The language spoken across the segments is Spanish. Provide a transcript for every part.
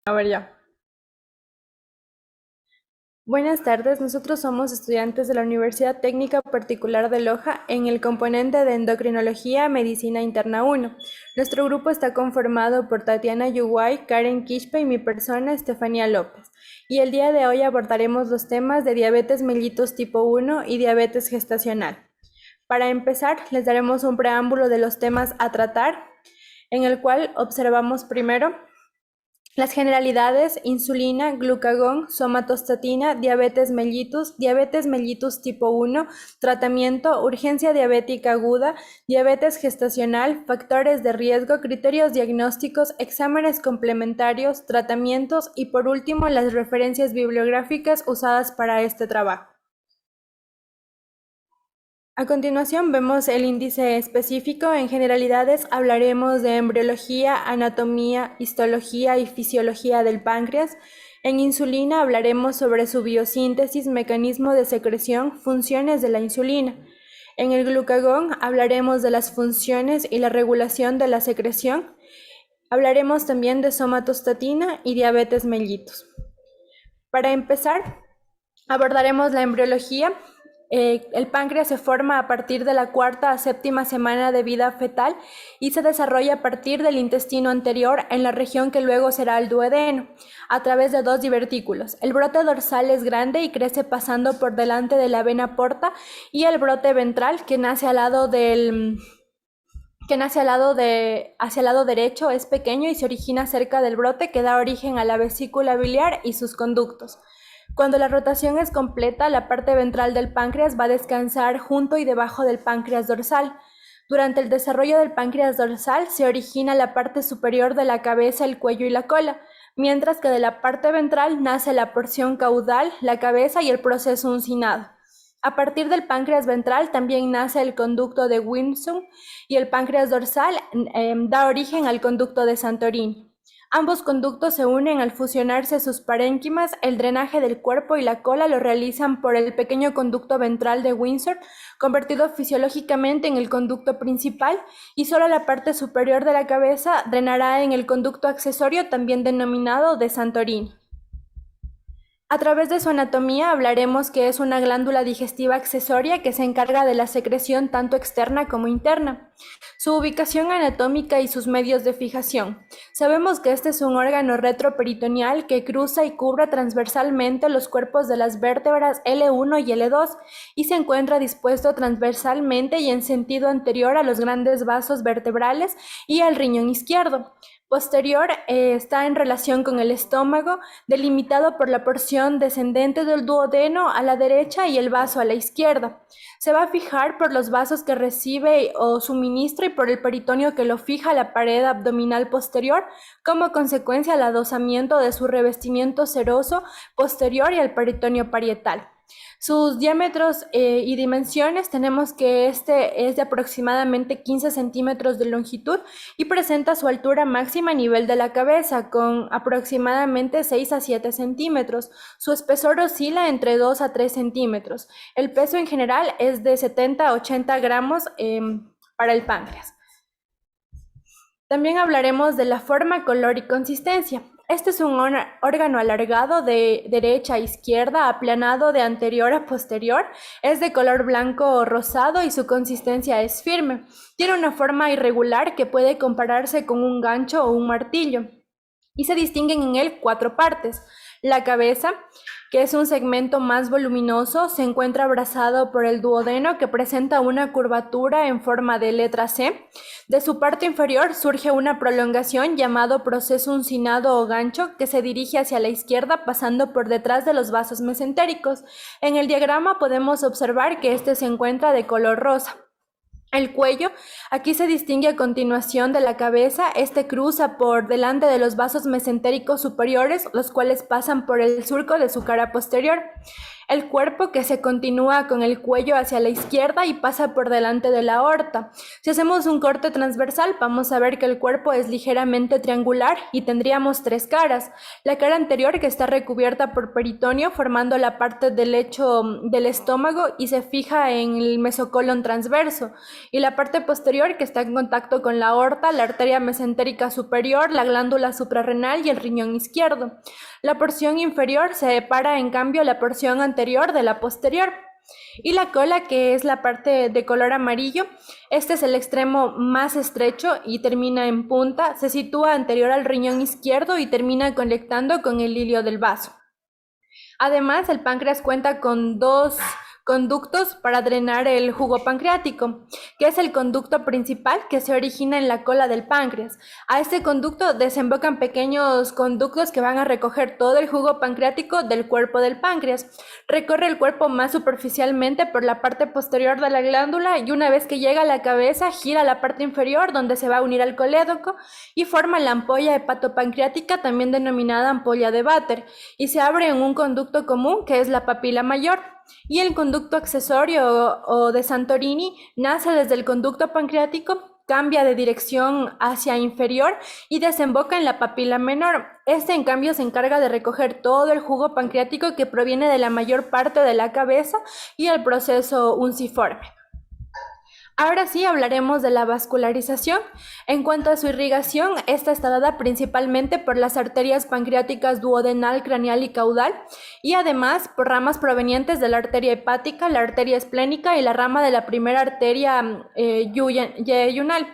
A ver ya. Buenas tardes, nosotros somos estudiantes de la Universidad Técnica Particular de Loja en el componente de Endocrinología Medicina Interna 1. Nuestro grupo está conformado por Tatiana Yuguay, Karen Quispe y mi persona, Estefanía López. Y el día de hoy abordaremos los temas de diabetes mellitus tipo 1 y diabetes gestacional. Para empezar, les daremos un preámbulo de los temas a tratar, en el cual observamos primero las generalidades: insulina, glucagón, somatostatina, diabetes mellitus tipo 1, tratamiento, urgencia diabética aguda, diabetes gestacional, factores de riesgo, criterios diagnósticos, exámenes complementarios, tratamientos y por último las referencias bibliográficas usadas para este trabajo. A continuación vemos el índice específico. En generalidades hablaremos de embriología, anatomía, histología y fisiología del páncreas. En insulina hablaremos sobre su biosíntesis, mecanismo de secreción, funciones de la insulina. En el glucagón hablaremos de las funciones y la regulación de la secreción. Hablaremos también de somatostatina y diabetes mellitus. Para empezar, abordaremos la embriología. El páncreas se forma a partir de la cuarta a séptima semana de vida fetal y se desarrolla a partir del intestino anterior en la región que luego será el duodeno, a través de dos divertículos. El brote dorsal es grande y crece pasando por delante de la vena porta, y el brote ventral, que nace hacia el lado derecho, es pequeño y se origina cerca del brote que da origen a la vesícula biliar y sus conductos. Cuando la rotación es completa, la parte ventral del páncreas va a descansar junto y debajo del páncreas dorsal. Durante el desarrollo del páncreas dorsal se origina la parte superior de la cabeza, el cuello y la cola, mientras que de la parte ventral nace la porción caudal, la cabeza y el proceso uncinado. A partir del páncreas ventral también nace el conducto de Wilson, y el páncreas dorsal da origen al conducto de Santorini. Ambos conductos se unen al fusionarse sus parénquimas. El drenaje del cuerpo y la cola lo realizan por el pequeño conducto ventral de Windsor, convertido fisiológicamente en el conducto principal, y solo la parte superior de la cabeza drenará en el conducto accesorio, también denominado de Santorini. A través de su anatomía hablaremos que es una glándula digestiva accesoria que se encarga de la secreción tanto externa como interna. Su ubicación anatómica y sus medios de fijación. Sabemos que este es un órgano retroperitoneal que cruza y cubre transversalmente los cuerpos de las vértebras L1 y L2 y se encuentra dispuesto transversalmente y en sentido anterior a los grandes vasos vertebrales y al riñón izquierdo. Posterior está en relación con el estómago, delimitado por la porción descendente del duodeno a la derecha y el vaso a la izquierda. Se va a fijar por los vasos que recibe o suministra y por el peritoneo que lo fija a la pared abdominal posterior, como consecuencia al adosamiento de su revestimiento seroso posterior y al peritoneo parietal. Sus diámetros y dimensiones: tenemos que este es de aproximadamente 15 centímetros de longitud y presenta su altura máxima a nivel de la cabeza, con aproximadamente 6 a 7 centímetros. Su espesor oscila entre 2 a 3 centímetros. El peso en general es de 70 a 80 gramos para el páncreas. También hablaremos de la forma, color y consistencia. Este es un órgano alargado de derecha a izquierda, aplanado de anterior a posterior, es de color blanco o rosado y su consistencia es firme. Tiene una forma irregular que puede compararse con un gancho o un martillo, y se distinguen en él 4 partes. La cabeza, que es un segmento más voluminoso, se encuentra abrazado por el duodeno, que presenta una curvatura en forma de letra C. De su parte inferior surge una prolongación llamado proceso uncinado o gancho, que se dirige hacia la izquierda pasando por detrás de los vasos mesentéricos. En el diagrama podemos observar que este se encuentra de color rosa. El cuello, aquí se distingue a continuación de la cabeza. Este cruza por delante de los vasos mesentéricos superiores, los cuales pasan por el surco de su cara posterior. el cuerpo que se continúa con el cuello hacia la izquierda y pasa por delante de la aorta. Si hacemos un corte transversal, vamos a ver que el cuerpo es ligeramente triangular y tendríamos tres caras. La cara anterior, que está recubierta por peritoneo, formando la parte del lecho del estómago y se fija en el mesocolon transverso. Y la parte posterior, que está en contacto con la aorta, la arteria mesentérica superior, la glándula suprarrenal y el riñón izquierdo. La porción inferior se separa, en cambio, la porción anterior de la posterior. Y la cola, que es la parte de color amarillo, este es el extremo más estrecho y termina en punta, se sitúa anterior al riñón izquierdo y termina conectando con el hilio del vaso. Además, el páncreas cuenta con dos conductos para drenar el jugo pancreático, que es el conducto principal que se origina en la cola del páncreas. A este conducto desembocan pequeños conductos que van a recoger todo el jugo pancreático del cuerpo del páncreas. Recorre el cuerpo más superficialmente por la parte posterior de la glándula y una vez que llega a la cabeza gira la parte inferior donde se va a unir al colédoco y forma la ampolla hepatopancreática, también denominada ampolla de Vater, y se abre en un conducto común que es la papila mayor. Y el conducto accesorio o de Santorini nace desde el conducto pancreático, cambia de dirección hacia inferior y desemboca en la papila menor. Este, en cambio, se encarga de recoger todo el jugo pancreático que proviene de la mayor parte de la cabeza y el proceso unciforme. Ahora sí hablaremos de la vascularización. En cuanto a su irrigación, esta está dada principalmente por las arterias pancreáticas duodenal, craneal y caudal, y además por ramas provenientes de la arteria hepática, la arteria esplénica y la rama de la primera arteria yeyunal.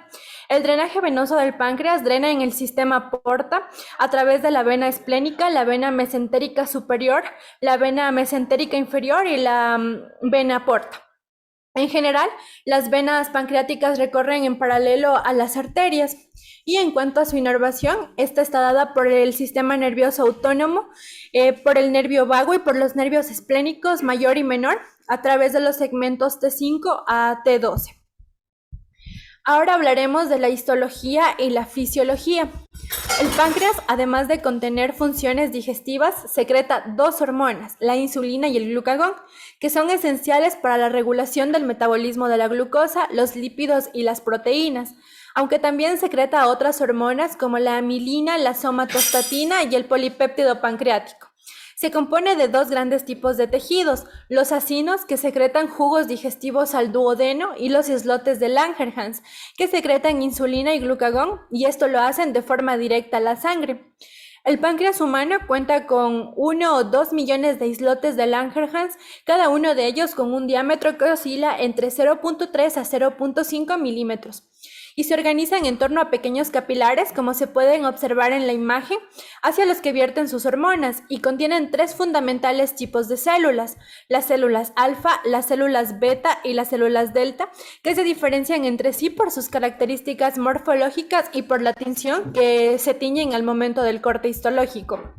El drenaje venoso del páncreas drena en el sistema porta a través de la vena esplénica, la vena mesentérica superior, la vena mesentérica inferior y la vena porta. En general, las venas pancreáticas recorren en paralelo a las arterias. Y en cuanto a su inervación, esta está dada por el sistema nervioso autónomo, por el nervio vago y por los nervios esplénicos mayor y menor a través de los segmentos T5 a T12. Ahora hablaremos de la histología y la fisiología. El páncreas, además de contener funciones digestivas, secreta dos hormonas, la insulina y el glucagón, que son esenciales para la regulación del metabolismo de la glucosa, los lípidos y las proteínas, aunque también secreta otras hormonas como la amilina, la somatostatina y el polipéptido pancreático. Se compone de dos grandes tipos de tejidos, los acinos, que secretan jugos digestivos al duodeno, y los islotes de Langerhans, que secretan insulina y glucagón, y esto lo hacen de forma directa a la sangre. El páncreas humano cuenta con 1 o 2 millones de islotes de Langerhans, cada uno de ellos con un diámetro que oscila entre 0.3 a 0.5 milímetros. Y se organizan en torno a pequeños capilares, como se pueden observar en la imagen, hacia los que vierten sus hormonas, y contienen tres fundamentales tipos de células: las células alfa, las células beta y las células delta, que se diferencian entre sí por sus características morfológicas y por la tinción que se tiñen al momento del corte histológico.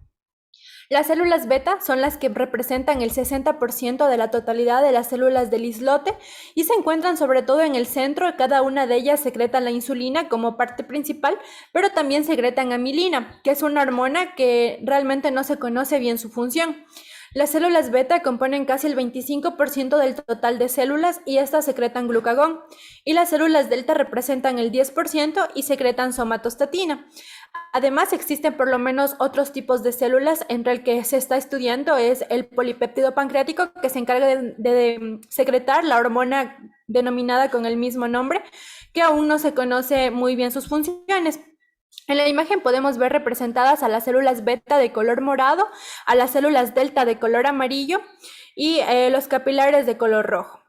Las células beta son las que representan el 60% de la totalidad de las células del islote y se encuentran sobre todo en el centro. Cada una de ellas secreta la insulina como parte principal, pero también secretan amilina, que es una hormona que realmente no se conoce bien su función. Las células beta componen casi el 25% del total de células y estas secretan glucagón, y las células delta representan el 10% y secretan somatostatina. Además, existen por lo menos otros tipos de células, entre el que se está estudiando es el polipéptido pancreático, que se encarga de secretar la hormona denominada con el mismo nombre, que aún no se conoce muy bien sus funciones. En la imagen podemos ver representadas a las células beta de color morado, a las células delta de color amarillo y los capilares de color rojo.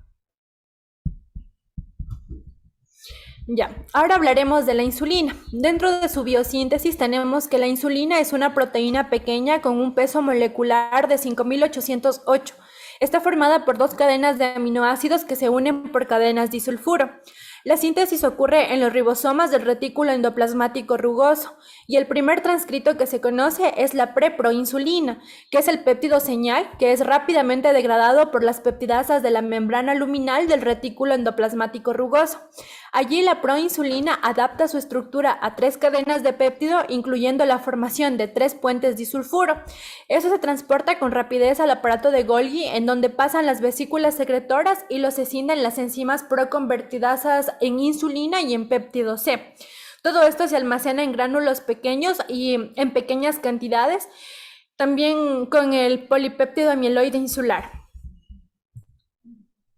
Ya, ahora hablaremos de la insulina. Dentro de su biosíntesis tenemos que la insulina es una proteína pequeña con un peso molecular de 5808. Está formada por dos cadenas de aminoácidos que se unen por cadenas disulfuro. La síntesis ocurre en los ribosomas del retículo endoplasmático rugoso y el primer transcrito que se conoce es la preproinsulina, que es el péptido señal que es rápidamente degradado por las peptidasas de la membrana luminal del retículo endoplasmático rugoso. Allí la proinsulina adapta su estructura a 3 cadenas de péptido, incluyendo la formación de 3 puentes disulfuro. Eso se transporta con rapidez al aparato de Golgi, en donde pasan las vesículas secretoras y los escinden las enzimas proconvertidasas en insulina y en péptido C. Todo esto se almacena en gránulos pequeños y en pequeñas cantidades, también con el polipéptido amiloide insular.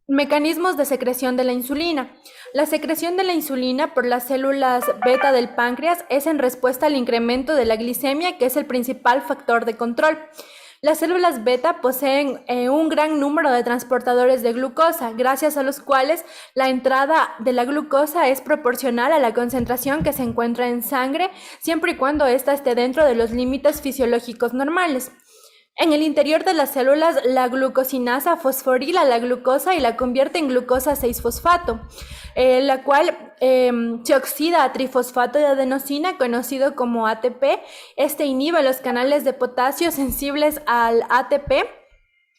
Mecanismos de secreción de la insulina. La secreción de la insulina por las células beta del páncreas es en respuesta al incremento de la glicemia, que es el principal factor de control. Las células beta poseen un gran número de transportadores de glucosa, gracias a los cuales la entrada de la glucosa es proporcional a la concentración que se encuentra en sangre, siempre y cuando ésta esté dentro de los límites fisiológicos normales. En el interior de las células, la glucosinasa fosforila la glucosa y la convierte en glucosa 6-fosfato, la cual se oxida a trifosfato de adenosina, conocido como ATP. Este inhibe los canales de potasio sensibles al ATP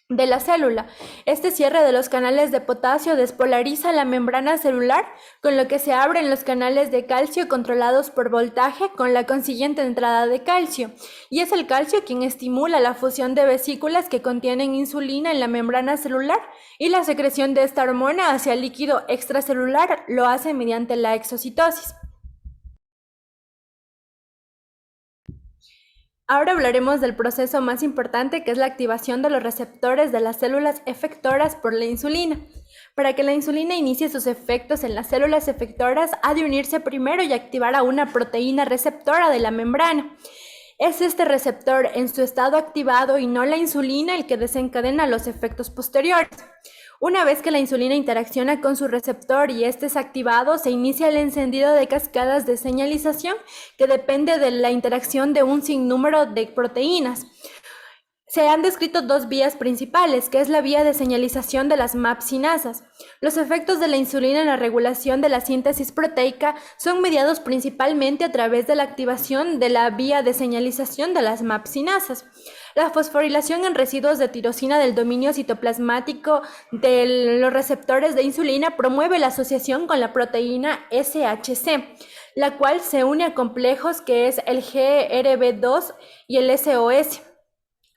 de la célula. Este cierre de los canales de potasio despolariza la membrana celular, con lo que se abren los canales de calcio controlados por voltaje, con la consiguiente entrada de calcio. Y es el calcio quien estimula la fusión de vesículas que contienen insulina en la membrana celular, y la secreción de esta hormona hacia el líquido extracelular lo hace mediante la exocitosis. Ahora hablaremos del proceso más importante, que es la activación de los receptores de las células efectoras por la insulina. Para que la insulina inicie sus efectos en las células efectoras, ha de unirse primero y activar a una proteína receptora de la membrana. Es este receptor en su estado activado y no la insulina el que desencadena los efectos posteriores. Una vez que la insulina interacciona con su receptor y este es activado, se inicia el encendido de cascadas de señalización que depende de la interacción de un sinnúmero de proteínas. Se han descrito 2 vías principales, que es la vía de señalización de las MAP-sinasas. Los efectos de la insulina en la regulación de la síntesis proteica son mediados principalmente a través de la activación de la vía de señalización de las MAP-sinasas. La fosforilación en residuos de tirosina del dominio citoplasmático de los receptores de insulina promueve la asociación con la proteína SHC, la cual se une a complejos que es el GRB2 y el SOS.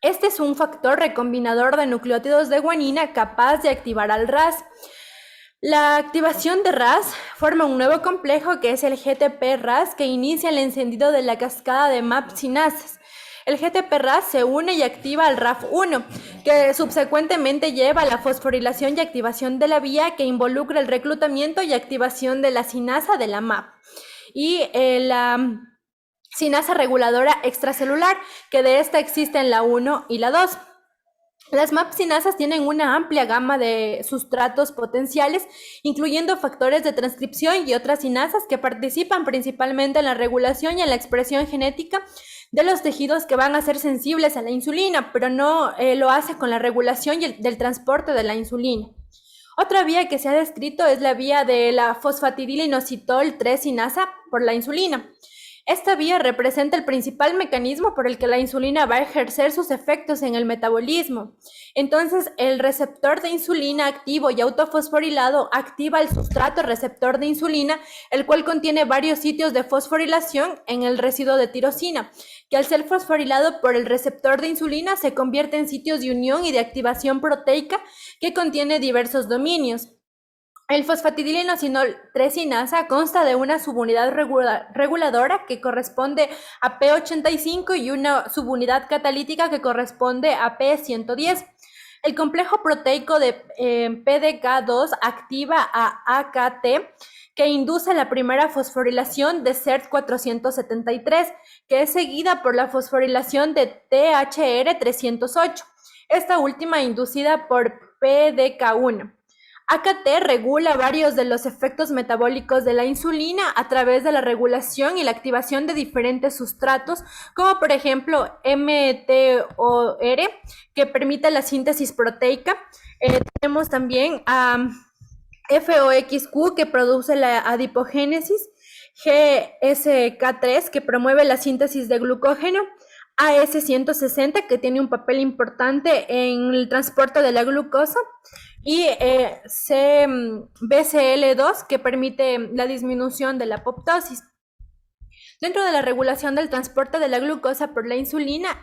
Este es un factor recombinador de nucleótidos de guanina capaz de activar al RAS. La activación de RAS forma un nuevo complejo que es el GTP-RAS, que inicia el encendido de la cascada de MAP-sinasas. El GTP-RAS se une y activa al RAF1, que subsecuentemente lleva a la fosforilación y activación de la vía que involucra el reclutamiento y activación de la sinasa de la MAP. Y la sinasa reguladora extracelular, que de esta existen la 1 y la 2. Las MAP-sinasas tienen una amplia gama de sustratos potenciales, incluyendo factores de transcripción y otras sinasas que participan principalmente en la regulación y en la expresión genética de los tejidos que van a ser sensibles a la insulina, pero no lo hace con la regulación del transporte de la insulina. Otra vía que se ha descrito es la vía de la fosfatidilinositol 3 sinasa por la insulina. Esta vía representa el principal mecanismo por el que la insulina va a ejercer sus efectos en el metabolismo. Entonces, el receptor de insulina activo y autofosforilado activa el sustrato receptor de insulina, el cual contiene varios sitios de fosforilación en el residuo de tirosina, que al ser fosforilado por el receptor de insulina se convierte en sitios de unión y de activación proteica que contiene diversos dominios. El fosfatidilinosinol 3 sinasa consta de una subunidad reguladora que corresponde a P85 y una subunidad catalítica que corresponde a P110. El complejo proteico de PDK2 activa a AKT, que induce la primera fosforilación de CERT473, que es seguida por la fosforilación de THR308, esta última inducida por PDK1. AKT regula varios de los efectos metabólicos de la insulina a través de la regulación y la activación de diferentes sustratos, como por ejemplo mTOR, que permite la síntesis proteica. Tenemos también a FOXQ, que produce la adipogénesis, GSK3, que promueve la síntesis de glucógeno, AS160, que tiene un papel importante en el transporte de la glucosa, y BCL2, que permite la disminución de la apoptosis. Dentro de la regulación del transporte de la glucosa por la insulina,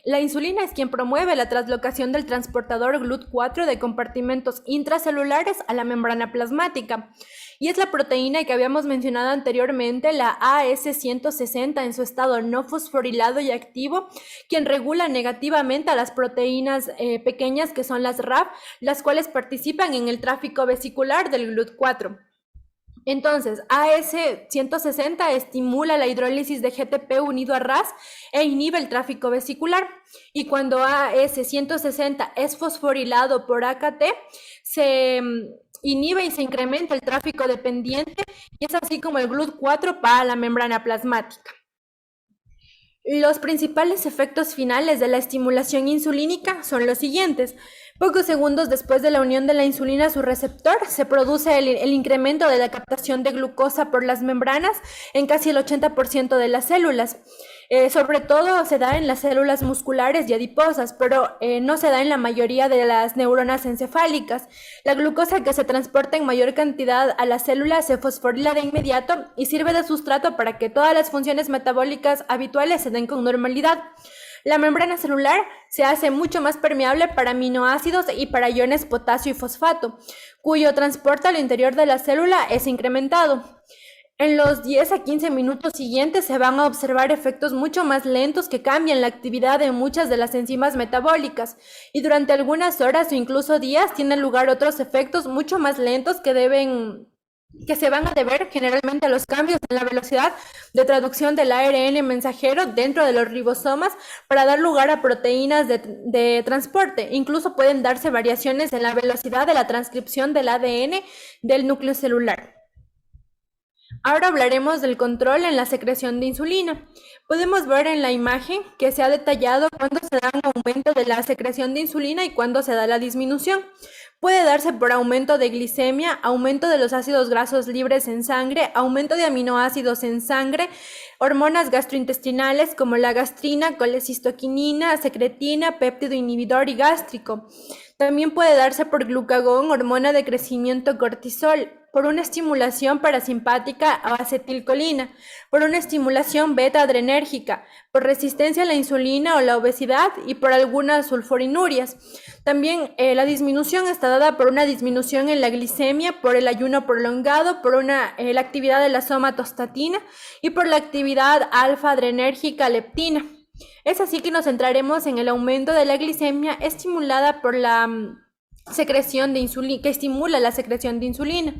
la insulina es quien promueve la translocación del transportador GLUT4 de compartimentos intracelulares a la membrana plasmática. Y es la proteína que habíamos mencionado anteriormente, la AS160 en su estado no fosforilado y activo, quien regula negativamente a las proteínas pequeñas que son las RAF, las cuales participan en el tráfico vesicular del GLUT4. Entonces, AS160 estimula la hidrólisis de GTP unido a RAS e inhibe el tráfico vesicular. Y cuando AS160 es fosforilado por AKT, se inhibe y se incrementa el tráfico dependiente, y es así como el GLUT4 va a la membrana plasmática. Los principales efectos finales de la estimulación insulínica son los siguientes. Pocos segundos después de la unión de la insulina a su receptor, se produce el incremento de la captación de glucosa por las membranas en casi el 80% de las células. Sobre todo se da en las células musculares y adiposas, pero no se da en la mayoría de las neuronas encefálicas. La glucosa que se transporta en mayor cantidad a las células se fosforila de inmediato y sirve de sustrato para que todas las funciones metabólicas habituales se den con normalidad. La membrana celular se hace mucho más permeable para aminoácidos y para iones potasio y fosfato, cuyo transporte al interior de la célula es incrementado. En los 10 a 15 minutos siguientes se van a observar efectos mucho más lentos que cambian la actividad de muchas de las enzimas metabólicas, y durante algunas horas o incluso días tienen lugar otros efectos mucho más lentos que se van a deber generalmente a los cambios en la velocidad de traducción del ARN mensajero dentro de los ribosomas para dar lugar a proteínas de transporte. Incluso pueden darse variaciones en la velocidad de la transcripción del ADN del núcleo celular. Ahora hablaremos del control en la secreción de insulina. Podemos ver en la imagen que se ha detallado cuándo se da un aumento de la secreción de insulina y cuándo se da la disminución. Puede darse por aumento de glicemia, aumento de los ácidos grasos libres en sangre, aumento de aminoácidos en sangre, hormonas gastrointestinales como la gastrina, colecistoquinina, secretina, péptido inhibidor y gástrico. También puede darse por glucagón, hormona de crecimiento cortisol, por una estimulación parasimpática o acetilcolina, por una estimulación beta-adrenérgica, por resistencia a la insulina o la obesidad y por algunas sulforinurias. También la disminución está dada por una disminución en la glicemia, por el ayuno prolongado, por la actividad de la somatostatina y por la actividad alfa-adrenérgica leptina. Es así que nos centraremos en el aumento de la glicemia estimulada por la secreción de insulina, que estimula la secreción de insulina.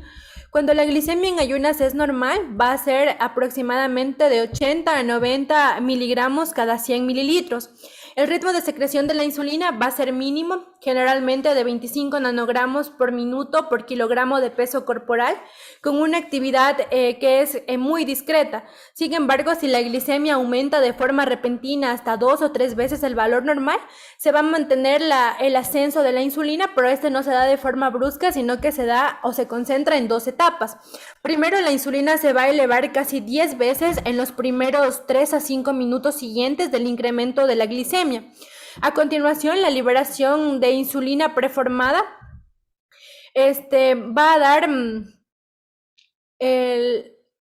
Cuando la glicemia en ayunas es normal, va a ser aproximadamente de 80 a 90 miligramos cada 100 mililitros. El ritmo de secreción de la insulina va a ser mínimo, generalmente de 25 nanogramos por minuto por kilogramo de peso corporal, con una actividad que es muy discreta. Sin embargo, si la glicemia aumenta de forma repentina hasta 2 o 3 veces el valor normal, se va a mantener el ascenso de la insulina, pero este no se da de forma brusca, sino que se da o se concentra en 2 etapas. Primero, la insulina se va a elevar casi 10 veces en los primeros 3 a 5 minutos siguientes del incremento de la glicemia. A continuación, la liberación de insulina preformada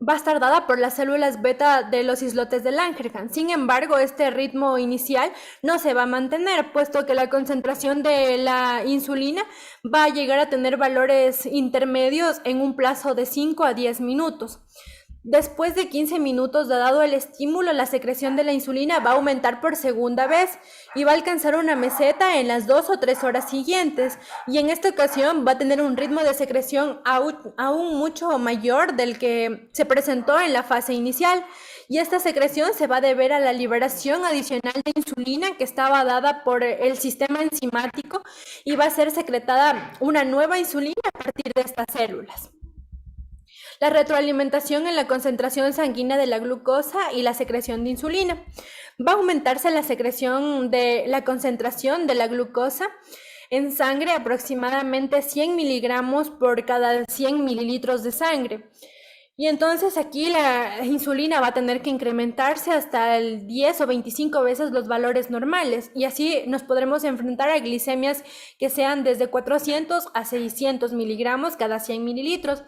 va a estar dada por las células beta de los islotes de Langerhans. Sin embargo, este ritmo inicial no se va a mantener, puesto que la concentración de la insulina va a llegar a tener valores intermedios en un plazo de 5 a 10 minutos. Después de 15 minutos dado el estímulo, la secreción de la insulina va a aumentar por segunda vez y va a alcanzar una meseta en las 2 o 3 horas siguientes, y en esta ocasión va a tener un ritmo de secreción aún mucho mayor del que se presentó en la fase inicial, y esta secreción se va a deber a la liberación adicional de insulina que estaba dada por el sistema enzimático, y va a ser secretada una nueva insulina a partir de estas células. La retroalimentación en la concentración sanguínea de la glucosa y la secreción de insulina. Va a aumentarse la secreción de la concentración de la glucosa en sangre aproximadamente 100 miligramos por cada 100 mililitros de sangre. Y entonces aquí la insulina va a tener que incrementarse hasta el 10 o 25 veces los valores normales y así nos podremos enfrentar a glicemias que sean desde 400 a 600 miligramos cada 100 mililitros.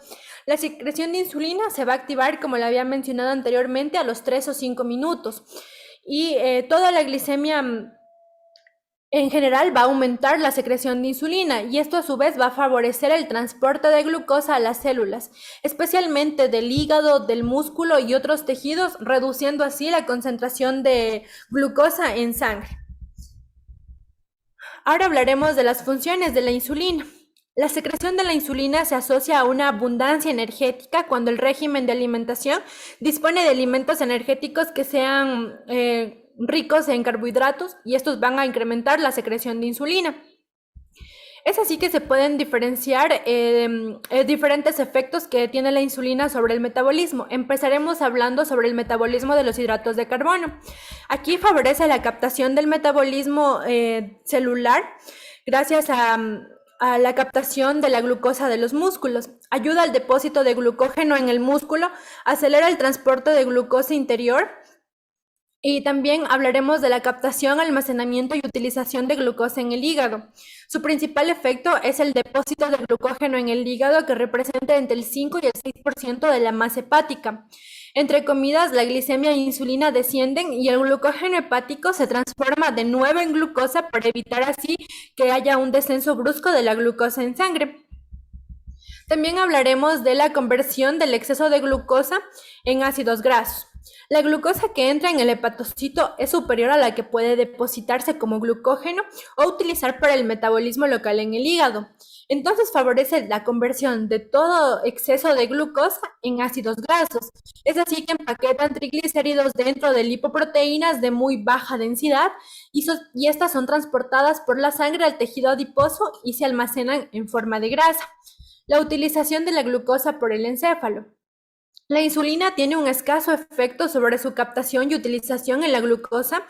La secreción de insulina se va a activar, como lo había mencionado anteriormente, a los 3 o 5 minutos y toda la glicemia en general va a aumentar la secreción de insulina y esto a su vez va a favorecer el transporte de glucosa a las células, especialmente del hígado, del músculo y otros tejidos, reduciendo así la concentración de glucosa en sangre. Ahora hablaremos de las funciones de la insulina. La secreción de la insulina se asocia a una abundancia energética cuando el régimen de alimentación dispone de alimentos energéticos que sean ricos en carbohidratos y estos van a incrementar la secreción de insulina. Es así que se pueden diferenciar diferentes efectos que tiene la insulina sobre el metabolismo. Empezaremos hablando sobre el metabolismo de los hidratos de carbono. Aquí favorece la captación del metabolismo celular gracias a la captación de la glucosa de los músculos. Ayuda al depósito de glucógeno en el músculo, acelera el transporte de glucosa interior. Y también hablaremos de la captación, almacenamiento y utilización de glucosa en el hígado. Su principal efecto es el depósito de glucógeno en el hígado, que representa entre el 5 y el 6% de la masa hepática. Entre comidas, la glicemia e insulina descienden y el glucógeno hepático se transforma de nuevo en glucosa para evitar así que haya un descenso brusco de la glucosa en sangre. También hablaremos de la conversión del exceso de glucosa en ácidos grasos. La glucosa que entra en el hepatocito es superior a la que puede depositarse como glucógeno o utilizar para el metabolismo local en el hígado. Entonces favorece la conversión de todo exceso de glucosa en ácidos grasos. Es así que empaquetan triglicéridos dentro de lipoproteínas de muy baja densidad y estas son transportadas por la sangre al tejido adiposo y se almacenan en forma de grasa. La utilización de la glucosa por el encéfalo. La insulina tiene un escaso efecto sobre su captación y utilización en la glucosa,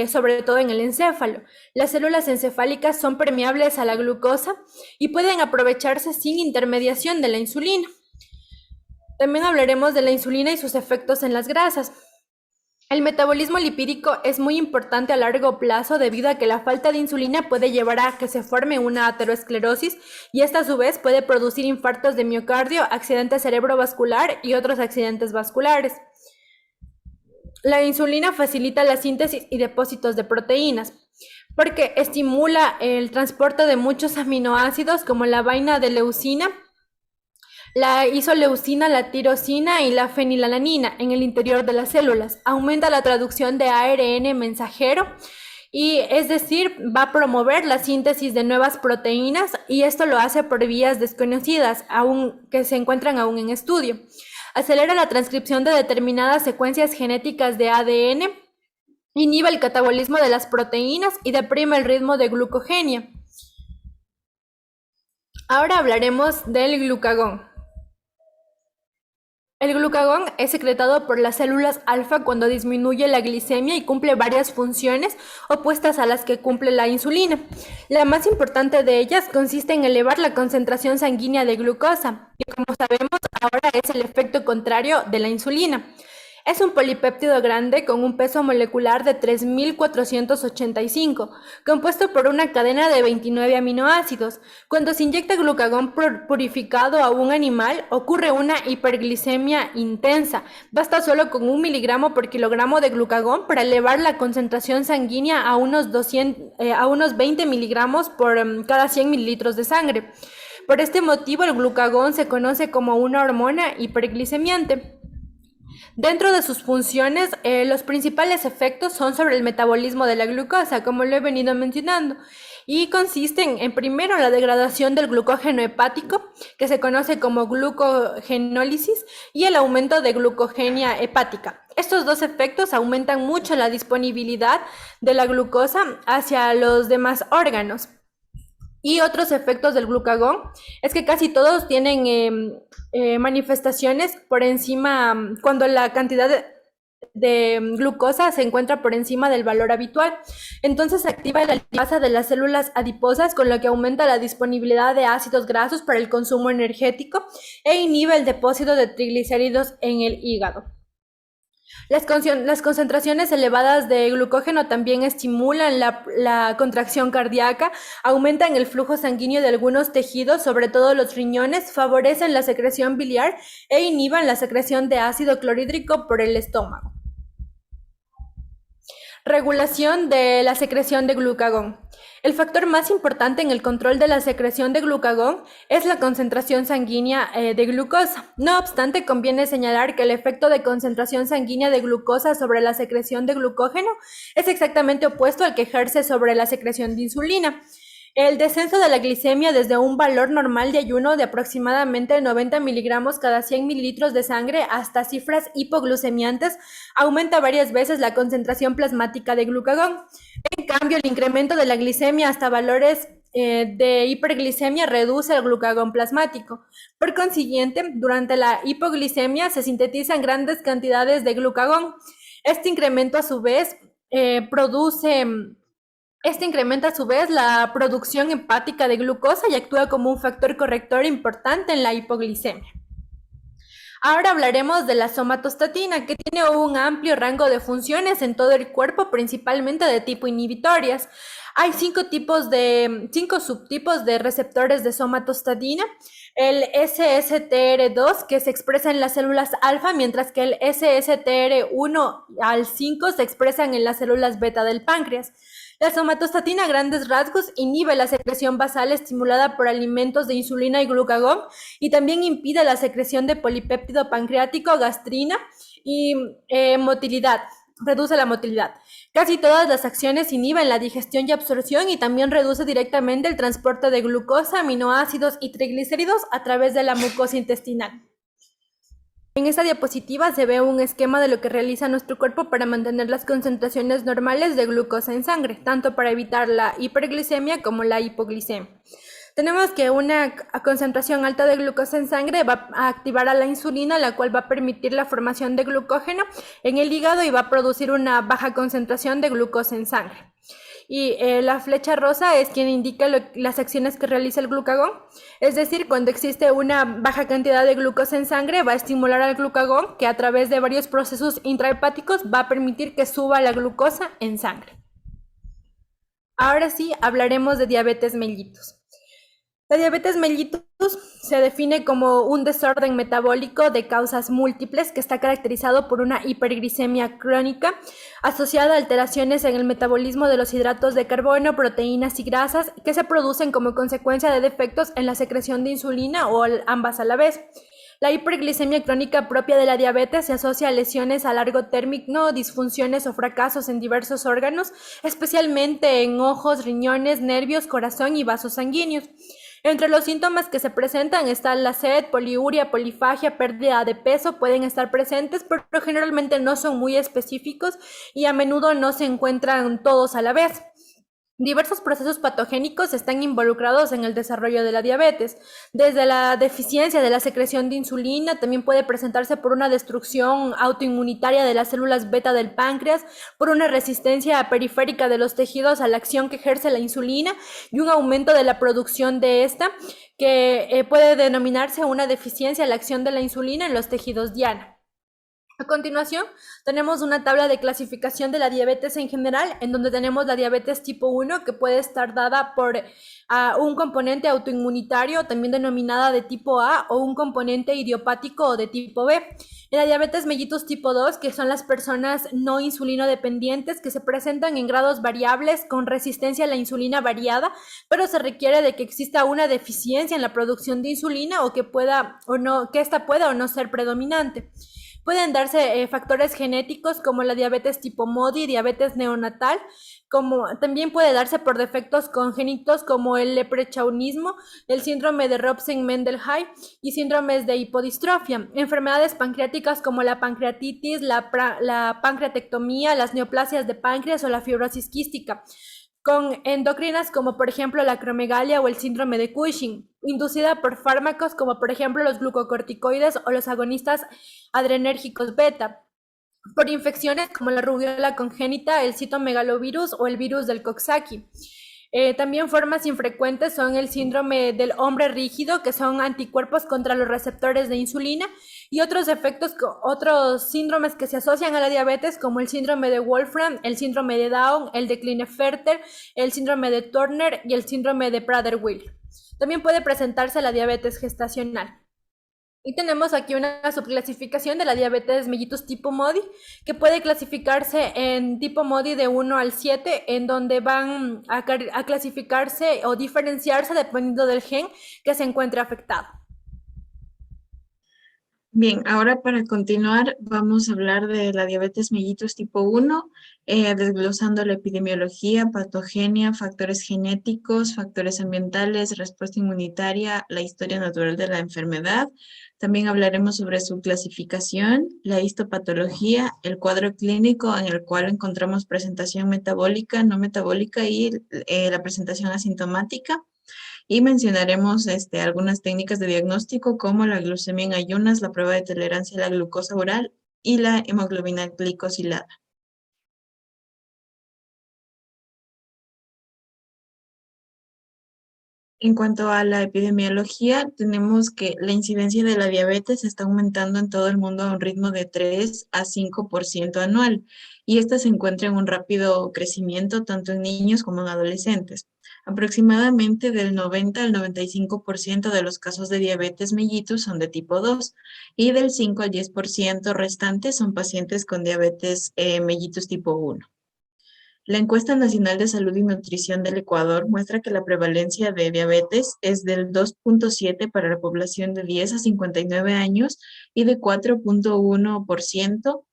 sobre todo en el encéfalo. Las células encefálicas son permeables a la glucosa y pueden aprovecharse sin intermediación de la insulina. También hablaremos de la insulina y sus efectos en las grasas. El metabolismo lipídico es muy importante a largo plazo debido a que la falta de insulina puede llevar a que se forme una aterosclerosis y esta a su vez puede producir infartos de miocardio, accidente cerebrovascular y otros accidentes vasculares. La insulina facilita la síntesis y depósitos de proteínas porque estimula el transporte de muchos aminoácidos como la vaina de leucina, la isoleucina, la tirosina y la fenilalanina en el interior de las células. Aumenta la traducción de ARN mensajero y es decir, va a promover la síntesis de nuevas proteínas y esto lo hace por vías desconocidas, que se encuentran aún en estudio. Acelera la transcripción de determinadas secuencias genéticas de ADN, inhibe el catabolismo de las proteínas y deprime el ritmo de glucogenia. Ahora hablaremos del glucagón. El glucagón es secretado por las células alfa cuando disminuye la glicemia y cumple varias funciones opuestas a las que cumple la insulina. La más importante de ellas consiste en elevar la concentración sanguínea de glucosa, que como sabemos ahora es el efecto contrario de la insulina. Es un polipéptido grande con un peso molecular de 3.485, compuesto por una cadena de 29 aminoácidos. Cuando se inyecta glucagón purificado a un animal, ocurre una hiperglicemia intensa. Basta solo con 1 miligramo por kilogramo de glucagón para elevar la concentración sanguínea a unos 20 miligramos por cada 100 mililitros de sangre. Por este motivo, el glucagón se conoce como una hormona hiperglicemiante. Dentro de sus funciones, los principales efectos son sobre el metabolismo de la glucosa, como lo he venido mencionando, y consisten en primero la degradación del glucógeno hepático, que se conoce como glucogenólisis, y el aumento de glucogenia hepática. Estos dos efectos aumentan mucho la disponibilidad de la glucosa hacia los demás órganos. Y otros efectos del glucagón es que casi todos tienen manifestaciones por encima cuando la cantidad de glucosa se encuentra por encima del valor habitual. Entonces se activa la lipasa de las células adiposas, con lo que aumenta la disponibilidad de ácidos grasos para el consumo energético e inhibe el depósito de triglicéridos en el hígado. Las concentraciones elevadas de glucógeno también estimulan la contracción cardíaca, aumentan el flujo sanguíneo de algunos tejidos, sobre todo los riñones, favorecen la secreción biliar e inhiben la secreción de ácido clorhídrico por el estómago. Regulación de la secreción de glucagón. El factor más importante en el control de la secreción de glucagón es la concentración sanguínea de glucosa. No obstante, conviene señalar que el efecto de concentración sanguínea de glucosa sobre la secreción de glucógeno es exactamente opuesto al que ejerce sobre la secreción de insulina. El descenso de la glicemia desde un valor normal de ayuno de aproximadamente 90 miligramos cada 100 mililitros de sangre hasta cifras hipoglucemiantes aumenta varias veces la concentración plasmática de glucagón. En cambio, el incremento de la glicemia hasta valores de hiperglicemia reduce el glucagón plasmático. Por consiguiente, durante la hipoglicemia se sintetizan grandes cantidades de glucagón. Este incrementa a su vez la producción hepática de glucosa y actúa como un factor corrector importante en la hipoglicemia. Ahora hablaremos de la somatostatina, que tiene un amplio rango de funciones en todo el cuerpo, principalmente de tipo inhibitorias. Hay cinco subtipos de receptores de somatostatina. El SSTR2, que se expresa en las células alfa, mientras que el SSTR1 al 5 se expresan en las células beta del páncreas. La somatostatina a grandes rasgos inhibe la secreción basal estimulada por alimentos de insulina y glucagón y también impide la secreción de polipéptido pancreático, gastrina y motilidad. Reduce la motilidad. Casi todas las acciones inhiben la digestión y absorción y también reduce directamente el transporte de glucosa, aminoácidos y triglicéridos a través de la mucosa intestinal. En esta diapositiva se ve un esquema de lo que realiza nuestro cuerpo para mantener las concentraciones normales de glucosa en sangre, tanto para evitar la hiperglicemia como la hipoglicemia. Tenemos que una concentración alta de glucosa en sangre va a activar a la insulina, la cual va a permitir la formación de glucógeno en el hígado y va a producir una baja concentración de glucosa en sangre. Y la flecha rosa es quien indica las acciones que realiza el glucagón. Es decir, cuando existe una baja cantidad de glucosa en sangre, va a estimular al glucagón, que a través de varios procesos intrahepáticos va a permitir que suba la glucosa en sangre. Ahora sí, hablaremos de diabetes mellitus. La diabetes mellitus se define como un desorden metabólico de causas múltiples que está caracterizado por una hiperglicemia crónica asociada a alteraciones en el metabolismo de los hidratos de carbono, proteínas y grasas que se producen como consecuencia de defectos en la secreción de insulina o ambas a la vez. La hiperglicemia crónica propia de la diabetes se asocia a lesiones a largo término, disfunciones o fracasos en diversos órganos, especialmente en ojos, riñones, nervios, corazón y vasos sanguíneos. Entre los síntomas que se presentan están la sed, poliuria, polifagia, pérdida de peso, pueden estar presentes, pero generalmente no son muy específicos y a menudo no se encuentran todos a la vez. Diversos procesos patogénicos están involucrados en el desarrollo de la diabetes. Desde la deficiencia de la secreción de insulina, también puede presentarse por una destrucción autoinmunitaria de las células beta del páncreas, por una resistencia periférica de los tejidos a la acción que ejerce la insulina y un aumento de la producción de esta, que puede denominarse una deficiencia en la acción de la insulina en los tejidos diana. A continuación, tenemos una tabla de clasificación de la diabetes en general, en donde tenemos la diabetes tipo 1, que puede estar dada por un componente autoinmunitario, también denominada de tipo A, o un componente idiopático o de tipo B. En la diabetes mellitus tipo 2, que son las personas no insulino dependientes, que se presentan en grados variables con resistencia a la insulina variada, pero se requiere de que exista una deficiencia en la producción de insulina o que esta pueda o no ser predominante. Pueden darse factores genéticos como la diabetes tipo MODY, diabetes neonatal, como también puede darse por defectos congénitos como el leprechaunismo, el síndrome de Robson-Mendelhey y síndromes de hipodistrofia, enfermedades pancreáticas como la pancreatitis, la pancreatectomía, las neoplasias de páncreas o la fibrosis quística, con endocrinas como por ejemplo la acromegalia o el síndrome de Cushing, inducida por fármacos como por ejemplo los glucocorticoides o los agonistas adrenérgicos beta. por infecciones como la rubiola congénita, el citomegalovirus o el virus del Coxsackie. También formas infrecuentes son el síndrome del hombre rígido, que son anticuerpos contra los receptores de insulina, y otros síndromes que se asocian a la diabetes, como el síndrome de Wolfram, el síndrome de Down, el de Klinefelter, el síndrome de Turner y el síndrome de Prader-Willi. También puede presentarse la diabetes gestacional. Y tenemos aquí una subclasificación de la diabetes mellitus tipo MODY, que puede clasificarse en tipo MODY de 1 al 7, en donde van a clasificarse o diferenciarse dependiendo del gen que se encuentre afectado. Bien, ahora para continuar vamos a hablar de la diabetes mellitus tipo 1, desglosando la epidemiología, patogenia, factores genéticos, factores ambientales, respuesta inmunitaria, la historia natural de la enfermedad. También hablaremos sobre su clasificación, la histopatología, el cuadro clínico en el cual encontramos presentación metabólica, no metabólica y la presentación asintomática. Y mencionaremos algunas técnicas de diagnóstico como la glucemia en ayunas, la prueba de tolerancia a la glucosa oral y la hemoglobina glicosilada. En cuanto a la epidemiología, tenemos que la incidencia de la diabetes está aumentando en todo el mundo a un ritmo de 3 a 5% anual, y esta se encuentra en un rápido crecimiento tanto en niños como en adolescentes. Aproximadamente del 90 al 95% de los casos de diabetes mellitus son de tipo 2 y del 5 al 10% restantes son pacientes con diabetes mellitus tipo 1. La encuesta nacional de salud y nutrición del Ecuador muestra que la prevalencia de diabetes es del 2.7 para la población de 10 a 59 años y de 4.1%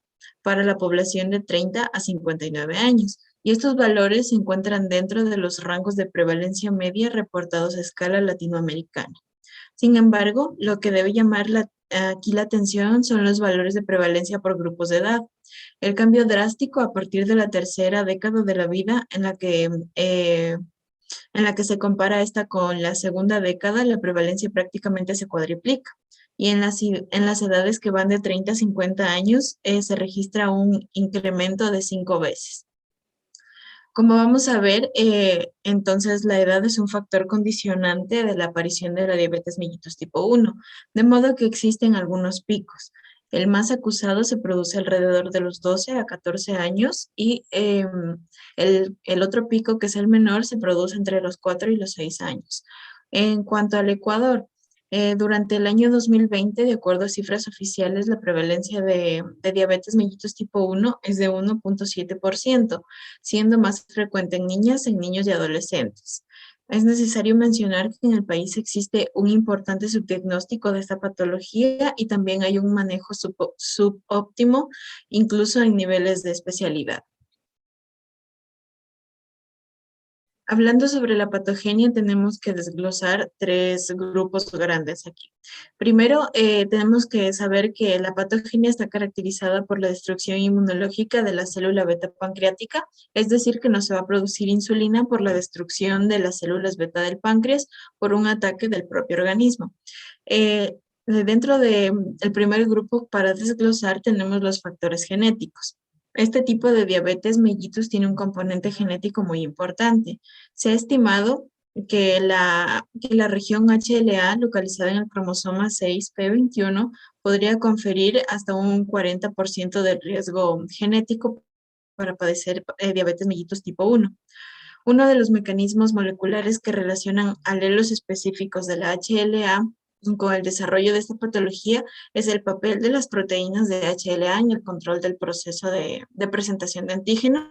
para la población de 30 a 59 años. Y estos valores se encuentran dentro de los rangos de prevalencia media reportados a escala latinoamericana. Sin embargo, lo que debe llamar aquí la atención son los valores de prevalencia por grupos de edad. El cambio drástico a partir de la tercera década de la vida en la que se compara esta con la segunda década, la prevalencia prácticamente se cuadriplica. Y en las edades que van de 30 a 50 años se registra un incremento de 5 veces. Como vamos a ver, entonces la edad es un factor condicionante de la aparición de la diabetes mellitus tipo 1, de modo que existen algunos picos. El más acusado se produce alrededor de los 12 a 14 años y el otro pico, que es el menor, se produce entre los 4 y los 6 años. En cuanto al Ecuador, durante el año 2020, de acuerdo a cifras oficiales, la prevalencia de diabetes mellitus tipo 1 es de 1.7%, siendo más frecuente en niñas, en niños y adolescentes. Es necesario mencionar que en el país existe un importante subdiagnóstico de esta patología y también hay un manejo subóptimo, incluso en niveles de especialidad. Hablando sobre la patogenia, tenemos que desglosar tres grupos grandes aquí. Primero, tenemos que saber que la patogenia está caracterizada por la destrucción inmunológica de la célula beta pancreática, es decir, que no se va a producir insulina por la destrucción de las células beta del páncreas por un ataque del propio organismo. Dentro del primer grupo para desglosar tenemos los factores genéticos. Este tipo de diabetes mellitus tiene un componente genético muy importante. Se ha estimado que la región HLA localizada en el cromosoma 6p21 podría conferir hasta un 40% del riesgo genético para padecer diabetes mellitus tipo 1. Uno de los mecanismos moleculares que relacionan alelos específicos de la HLA con el desarrollo de esta patología es el papel de las proteínas de HLA en el control del proceso de presentación de antígenos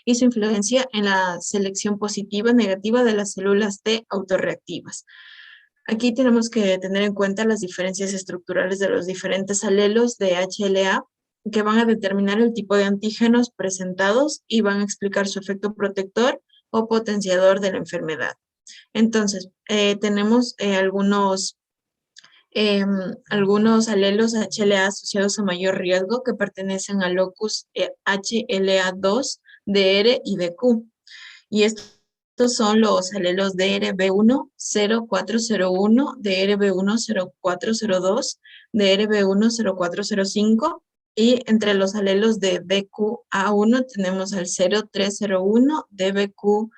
y su influencia en la selección positiva y negativa de las células T autorreactivas. Aquí tenemos que tener en cuenta las diferencias estructurales de los diferentes alelos de HLA que van a determinar el tipo de antígenos presentados y van a explicar su efecto protector o potenciador de la enfermedad. Entonces, tenemos algunos alelos HLA asociados a mayor riesgo que pertenecen al locus HLA2, DR y DQ. Y estos son los alelos DRB1 0401, DRB1 0402, DRB1 0405 Y entre los alelos de DQA1 tenemos al 0301, DBQ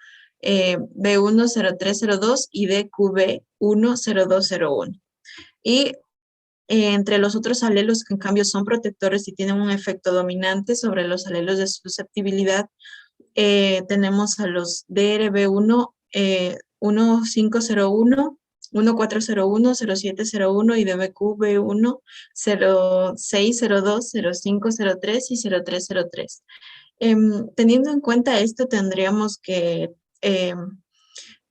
B10302 y DQB10201. Y entre los otros alelos que en cambio son protectores y tienen un efecto dominante sobre los alelos de susceptibilidad, tenemos a los DRB1, 1501, 1401, 0701 y DBQB1, 0602, 0503 y 0303. Teniendo en cuenta esto, tendríamos que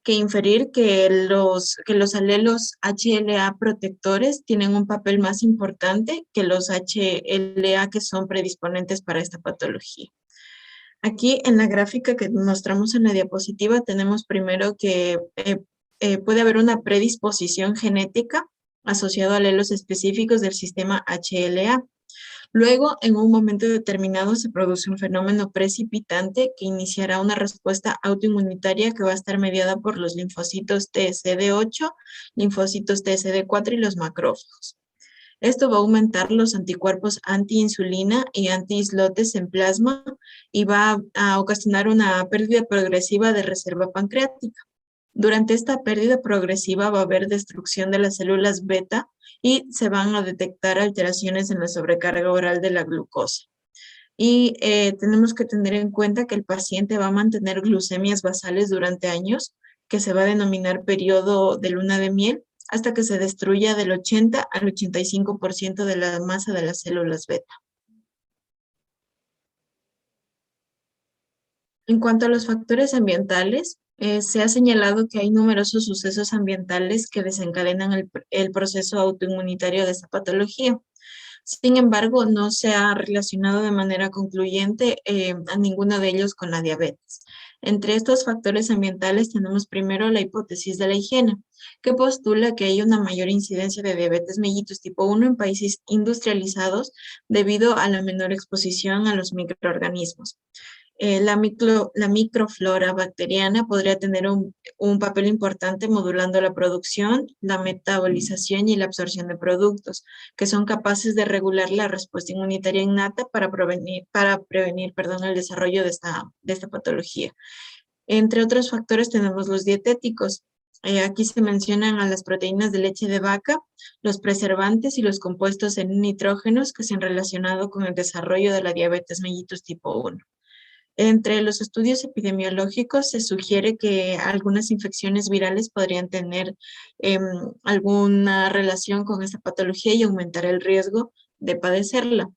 inferir que los alelos HLA protectores tienen un papel más importante que los HLA que son predisponentes para esta patología. Aquí en la gráfica que mostramos en la diapositiva tenemos primero que puede haber una predisposición genética asociada a alelos específicos del sistema HLA. Luego, en un momento determinado, se produce un fenómeno precipitante que iniciará una respuesta autoinmunitaria que va a estar mediada por los linfocitos TSD8, linfocitos TSD4 y los macrófagos. Esto va a aumentar los anticuerpos antiinsulina y antiislotes en plasma y va a ocasionar una pérdida progresiva de reserva pancreática. Durante esta pérdida progresiva va a haber destrucción de las células beta y se van a detectar alteraciones en la sobrecarga oral de la glucosa. Y tenemos que tener en cuenta que el paciente va a mantener glucemias basales durante años, que se va a denominar periodo de luna de miel, hasta que se destruya del 80 al 85% de la masa de las células beta. En cuanto a los factores ambientales, se ha señalado que hay numerosos sucesos ambientales que desencadenan el proceso autoinmunitario de esta patología. Sin embargo, no se ha relacionado de manera concluyente a ninguno de ellos con la diabetes. Entre estos factores ambientales tenemos primero la hipótesis de la higiene, que postula que hay una mayor incidencia de diabetes mellitus tipo 1 en países industrializados debido a la menor exposición a los microorganismos. La microflora bacteriana podría tener un papel importante modulando la producción, la metabolización y la absorción de productos, que son capaces de regular la respuesta inmunitaria innata para prevenir el desarrollo de esta patología. Entre otros factores tenemos los dietéticos. Aquí se mencionan a las proteínas de leche de vaca, los preservantes y los compuestos en nitrógenos que se han relacionado con el desarrollo de la diabetes mellitus tipo 1. Entre los estudios epidemiológicos se sugiere que algunas infecciones virales podrían tener alguna relación con esta patología y aumentar el riesgo de padecerla.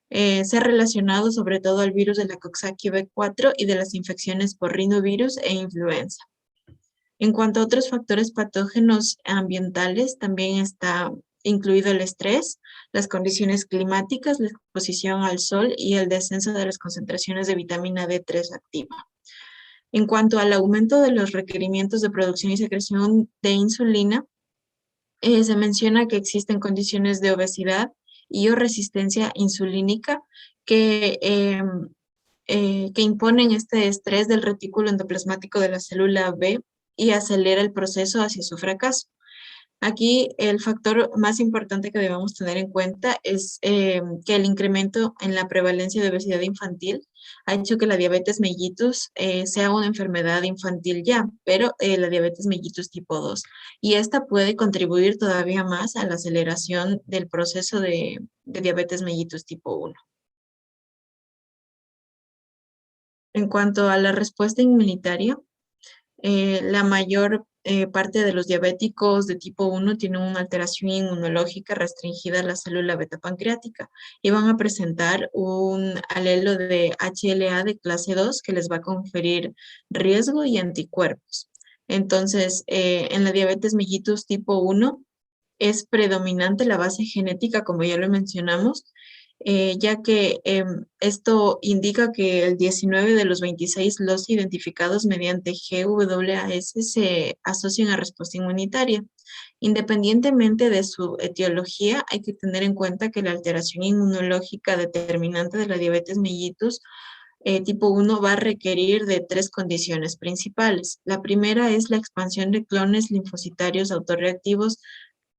Se ha relacionado sobre todo al virus de la Coxsackie B4 y de las infecciones por rinovirus e influenza. En cuanto a otros factores patógenos ambientales, también está incluido el estrés, las condiciones climáticas, la exposición al sol y el descenso de las concentraciones de vitamina D3 activa. En cuanto al aumento de los requerimientos de producción y secreción de insulina, se menciona que existen condiciones de obesidad y o resistencia insulínica que imponen este estrés del retículo endoplasmático de la célula B y acelera el proceso hacia su fracaso. Aquí el factor más importante que debemos tener en cuenta es que el incremento en la prevalencia de obesidad infantil ha hecho que la diabetes mellitus sea una enfermedad infantil ya, pero la diabetes mellitus tipo 2. Y esta puede contribuir todavía más a la aceleración del proceso de diabetes mellitus tipo 1. En cuanto a la respuesta inmunitaria, la mayor parte de los diabéticos de tipo 1 tienen una alteración inmunológica restringida a la célula beta pancreática y van a presentar un alelo de HLA de clase 2 que les va a conferir riesgo y anticuerpos. Entonces, en la diabetes mellitus tipo 1 es predominante la base genética, como ya lo mencionamos, ya que esto indica que el 19 de los 26 los identificados mediante GWAS se asocian a respuesta inmunitaria. Independientemente de su etiología, hay que tener en cuenta que la alteración inmunológica determinante de la diabetes mellitus tipo 1 va a requerir de 3 condiciones principales. La primera es la expansión de clones linfocitarios autorreactivos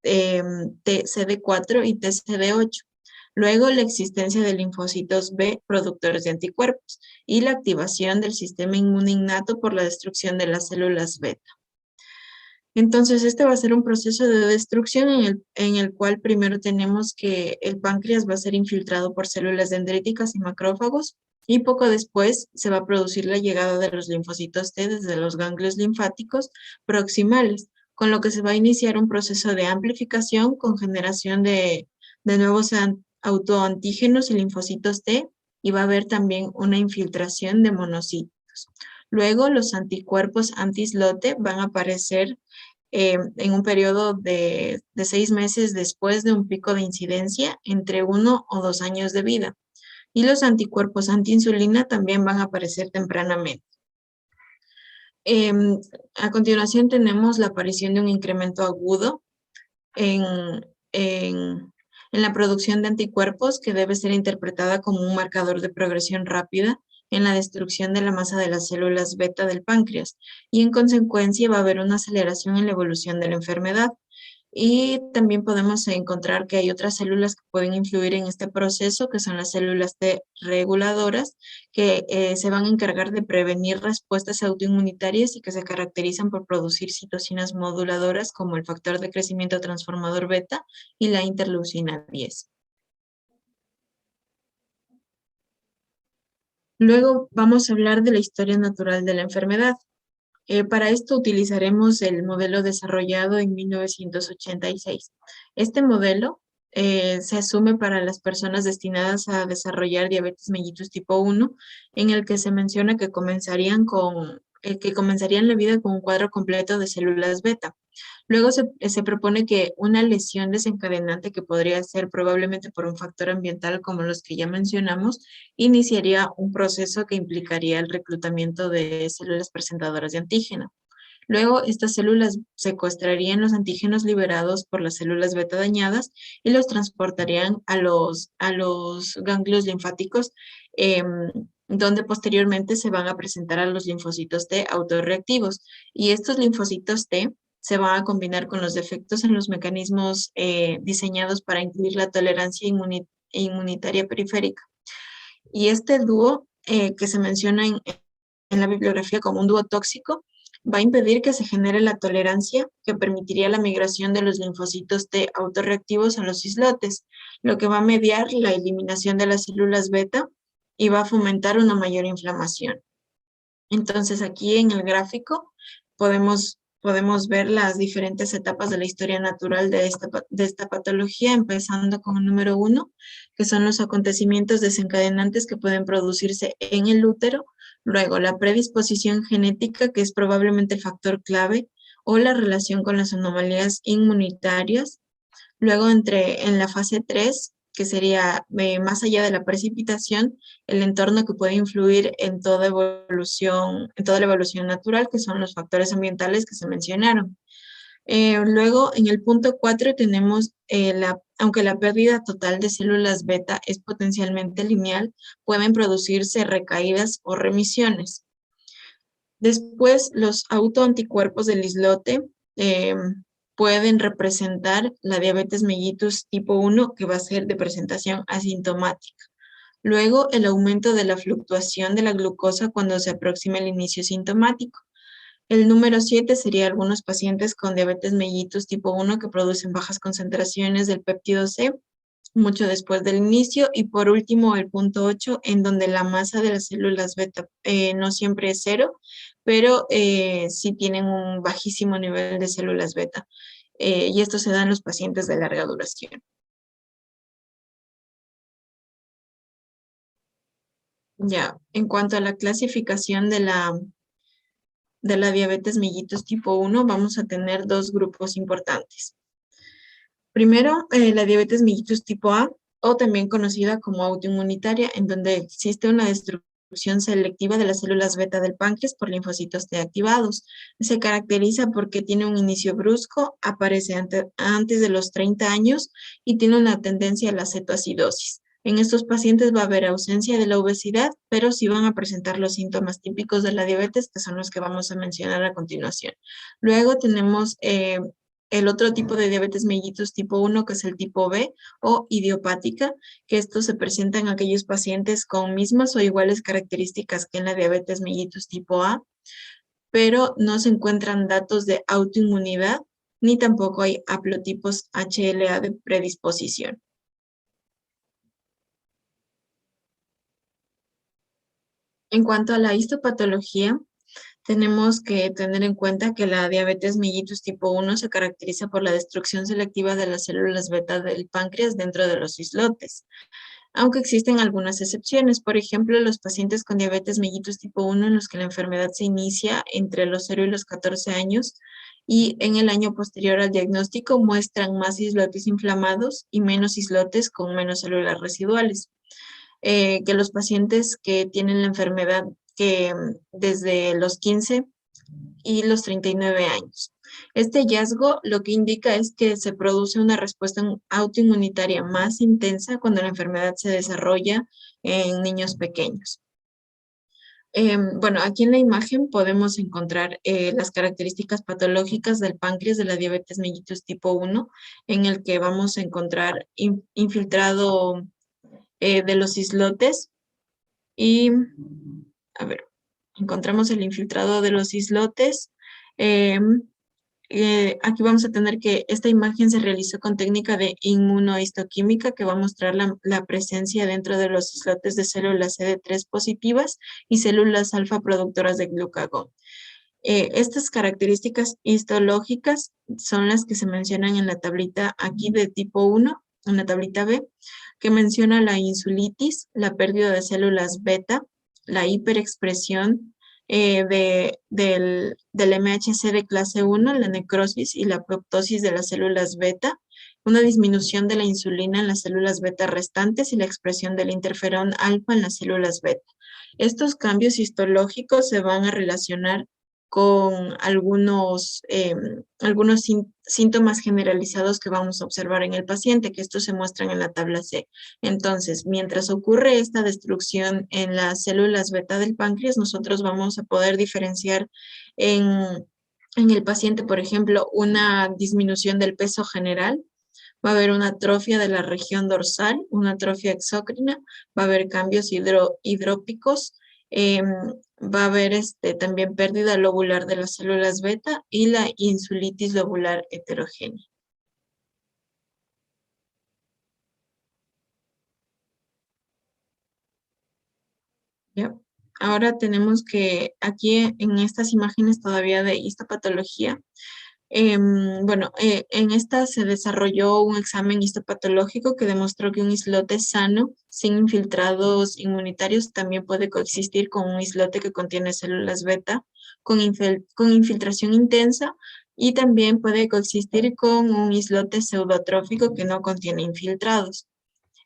TCD4 y TCD8. Luego, la existencia de linfocitos B productores de anticuerpos y la activación del sistema inmune innato por la destrucción de las células beta. Entonces, este va a ser un proceso de destrucción en el cual primero tenemos que el páncreas va a ser infiltrado por células dendríticas y macrófagos, y poco después se va a producir la llegada de los linfocitos T desde los ganglios linfáticos proximales, con lo que se va a iniciar un proceso de amplificación con generación de nuevos autoantígenos y linfocitos T, y va a haber también una infiltración de monocitos. Luego, los anticuerpos anti-islote van a aparecer en un periodo de 6 meses después de un pico de incidencia entre 1 o 2 años de vida. Y los anticuerpos antiinsulina también van a aparecer tempranamente. A continuación tenemos la aparición de un incremento agudo en, en la producción de anticuerpos, que debe ser interpretada como un marcador de progresión rápida en la destrucción de la masa de las células beta del páncreas, y en consecuencia va a haber una aceleración en la evolución de la enfermedad. Y también podemos encontrar que hay otras células que pueden influir en este proceso, que son las células T reguladoras, que se van a encargar de prevenir respuestas autoinmunitarias y que se caracterizan por producir citocinas moduladoras como el factor de crecimiento transformador beta y la interleucina 10. Luego vamos a hablar de la historia natural de la enfermedad. Para esto utilizaremos el modelo desarrollado en 1986. Este modelo se asume para las personas destinadas a desarrollar diabetes mellitus tipo 1, en el que se menciona que comenzarían la vida con un cuadro completo de células beta. Luego se propone que una lesión desencadenante, que podría ser probablemente por un factor ambiental como los que ya mencionamos, iniciaría un proceso que implicaría el reclutamiento de células presentadoras de antígeno. Luego, estas células secuestrarían los antígenos liberados por las células beta dañadas y los transportarían a los ganglios linfáticos, donde posteriormente se van a presentar a los linfocitos T autorreactivos. Y estos linfocitos T se van a combinar con los defectos en los mecanismos diseñados para incluir la tolerancia inmunitaria periférica. Y este dúo que se menciona en la bibliografía como un dúo tóxico, va a impedir que se genere la tolerancia que permitiría la migración de los linfocitos T autorreactivos a los islotes, lo que va a mediar la eliminación de las células beta y va a fomentar una mayor inflamación. Entonces, aquí en el gráfico podemos ver las diferentes etapas de la historia natural de esta patología, empezando con el número 1, que son los acontecimientos desencadenantes que pueden producirse en el útero. Luego, la predisposición genética, que es probablemente el factor clave, o la relación con las anomalías inmunitarias. Luego, en la fase 3, que sería más allá de la precipitación, el entorno que puede influir en toda la evolución natural, que son los factores ambientales que se mencionaron. Luego, en el punto 4 tenemos, aunque la pérdida total de células beta es potencialmente lineal, pueden producirse recaídas o remisiones. Después, los autoanticuerpos del islote pueden representar la diabetes mellitus tipo 1, que va a ser de presentación asintomática. Luego, el aumento de la fluctuación de la glucosa cuando se aproxima el inicio sintomático. El número 7 sería algunos pacientes con diabetes mellitus tipo 1 que producen bajas concentraciones del péptido C mucho después del inicio. Y por último, el punto 8, en donde la masa de las células beta no siempre es cero, pero sí tienen un bajísimo nivel de células beta. Y esto se da en los pacientes de larga duración. Ya, en cuanto a la clasificación de la diabetes mellitus tipo 1, vamos a tener dos grupos importantes. Primero, la diabetes mellitus tipo A, o también conocida como autoinmunitaria, en donde existe una destrucción selectiva de las células beta del páncreas por linfocitos T activados. Se caracteriza porque tiene un inicio brusco, aparece antes de los 30 años y tiene una tendencia a la cetoacidosis. En estos pacientes va a haber ausencia de la obesidad, pero sí van a presentar los síntomas típicos de la diabetes, que son los que vamos a mencionar a continuación. Luego tenemos el otro tipo de diabetes mellitus tipo 1, que es el tipo B o idiopática, que esto se presenta en aquellos pacientes con mismas o iguales características que en la diabetes mellitus tipo A, pero no se encuentran datos de autoinmunidad ni tampoco hay haplotipos HLA de predisposición. En cuanto a la histopatología, tenemos que tener en cuenta que la diabetes mellitus tipo 1 se caracteriza por la destrucción selectiva de las células beta del páncreas dentro de los islotes, aunque existen algunas excepciones. Por ejemplo, los pacientes con diabetes mellitus tipo 1 en los que la enfermedad se inicia entre los 0 y los 14 años y en el año posterior al diagnóstico muestran más islotes inflamados y menos islotes con menos células residuales que los pacientes que tienen la enfermedad que desde los 15 y los 39 años. Este hallazgo lo que indica es que se produce una respuesta autoinmunitaria más intensa cuando la enfermedad se desarrolla en niños pequeños. Bueno, aquí en la imagen podemos encontrar las características patológicas del páncreas de la diabetes mellitus tipo 1, en el que vamos a encontrar infiltrado de los islotes y, a ver, encontramos el infiltrado de los islotes. Aquí vamos a tener que esta imagen se realizó con técnica de inmunohistoquímica que va a mostrar la presencia dentro de los islotes de células CD3 positivas y células alfa productoras de glucagón. Estas características histológicas son las que se mencionan en la tablita aquí de tipo 1, en la tablita B, que menciona la insulitis, la pérdida de células beta, la hiperexpresión del MHC de clase 1, la necrosis y la apoptosis de las células beta, una disminución de la insulina en las células beta restantes y la expresión del interferón alfa en las células beta. Estos cambios histológicos se van a relacionar con algunos síntomas generalizados que vamos a observar en el paciente, que estos se muestran en la tabla C. Entonces, mientras ocurre esta destrucción en las células beta del páncreas, nosotros vamos a poder diferenciar en el paciente, por ejemplo, una disminución del peso general, va a haber una atrofia de la región dorsal, una atrofia exócrina, va a haber cambios hidrópicos, va a haber también pérdida lobular de las células beta y la insulitis lobular heterogénea. ¿Ya? Ahora tenemos que aquí en estas imágenes todavía de histopatología, bueno, en esta se desarrolló un examen histopatológico que demostró que un islote sano, sin infiltrados inmunitarios, también puede coexistir con un islote que contiene células beta con infiltración intensa y también puede coexistir con un islote pseudotrófico que no contiene infiltrados.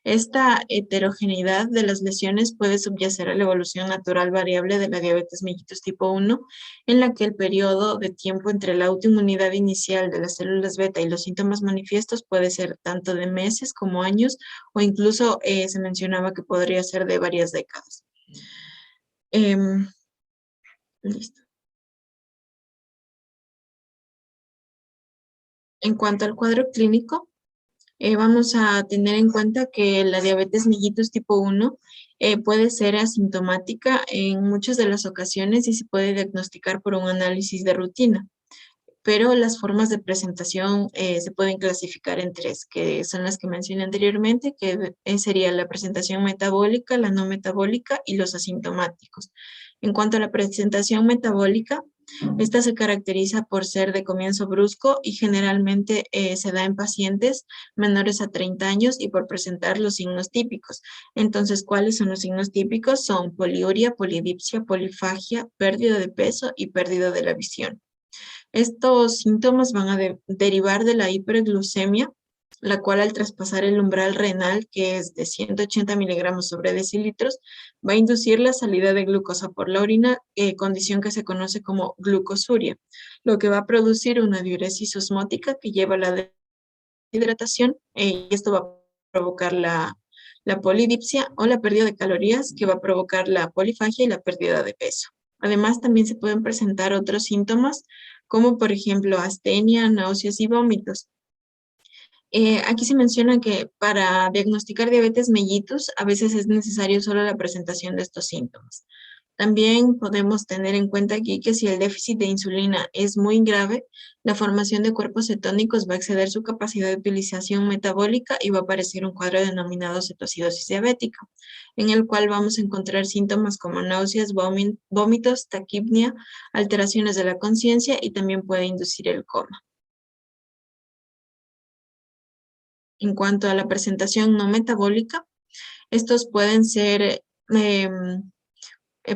Esta heterogeneidad de las lesiones puede subyacer a la evolución natural variable de la diabetes mellitus tipo 1, en la que el periodo de tiempo entre la autoinmunidad inicial de las células beta y los síntomas manifiestos puede ser tanto de meses como años, o incluso se mencionaba que podría ser de varias décadas. Listo. En cuanto al cuadro clínico, vamos a tener en cuenta que la diabetes mellitus tipo 1 puede ser asintomática en muchas de las ocasiones y se puede diagnosticar por un análisis de rutina, pero las formas de presentación se pueden clasificar en tres, que son las que mencioné anteriormente, que sería la presentación metabólica, la no metabólica y los asintomáticos. En cuanto a la presentación metabólica, esta se caracteriza por ser de comienzo brusco y generalmente se da en pacientes menores a 30 años y por presentar los signos típicos. Entonces, ¿cuáles son los signos típicos? Son poliuria, polidipsia, polifagia, pérdida de peso y pérdida de la visión. Estos síntomas van a derivar de la hiperglucemia, la cual al traspasar el umbral renal, que es de 180 miligramos sobre decilitros, va a inducir la salida de glucosa por la orina, condición que se conoce como glucosuria, lo que va a producir una diuresis osmótica que lleva a la deshidratación y esto va a provocar la polidipsia o la pérdida de calorías, que va a provocar la polifagia y la pérdida de peso. Además, también se pueden presentar otros síntomas como por ejemplo astenia, náuseas y vómitos. Aquí se menciona que para diagnosticar diabetes mellitus a veces es necesario solo la presentación de estos síntomas. También podemos tener en cuenta aquí que si el déficit de insulina es muy grave, la formación de cuerpos cetónicos va a exceder su capacidad de utilización metabólica y va a aparecer un cuadro denominado cetoacidosis diabética, en el cual vamos a encontrar síntomas como náuseas, vómitos, taquipnia, alteraciones de la conciencia y también puede inducir el coma. En cuanto a la presentación no metabólica, estos pueden ser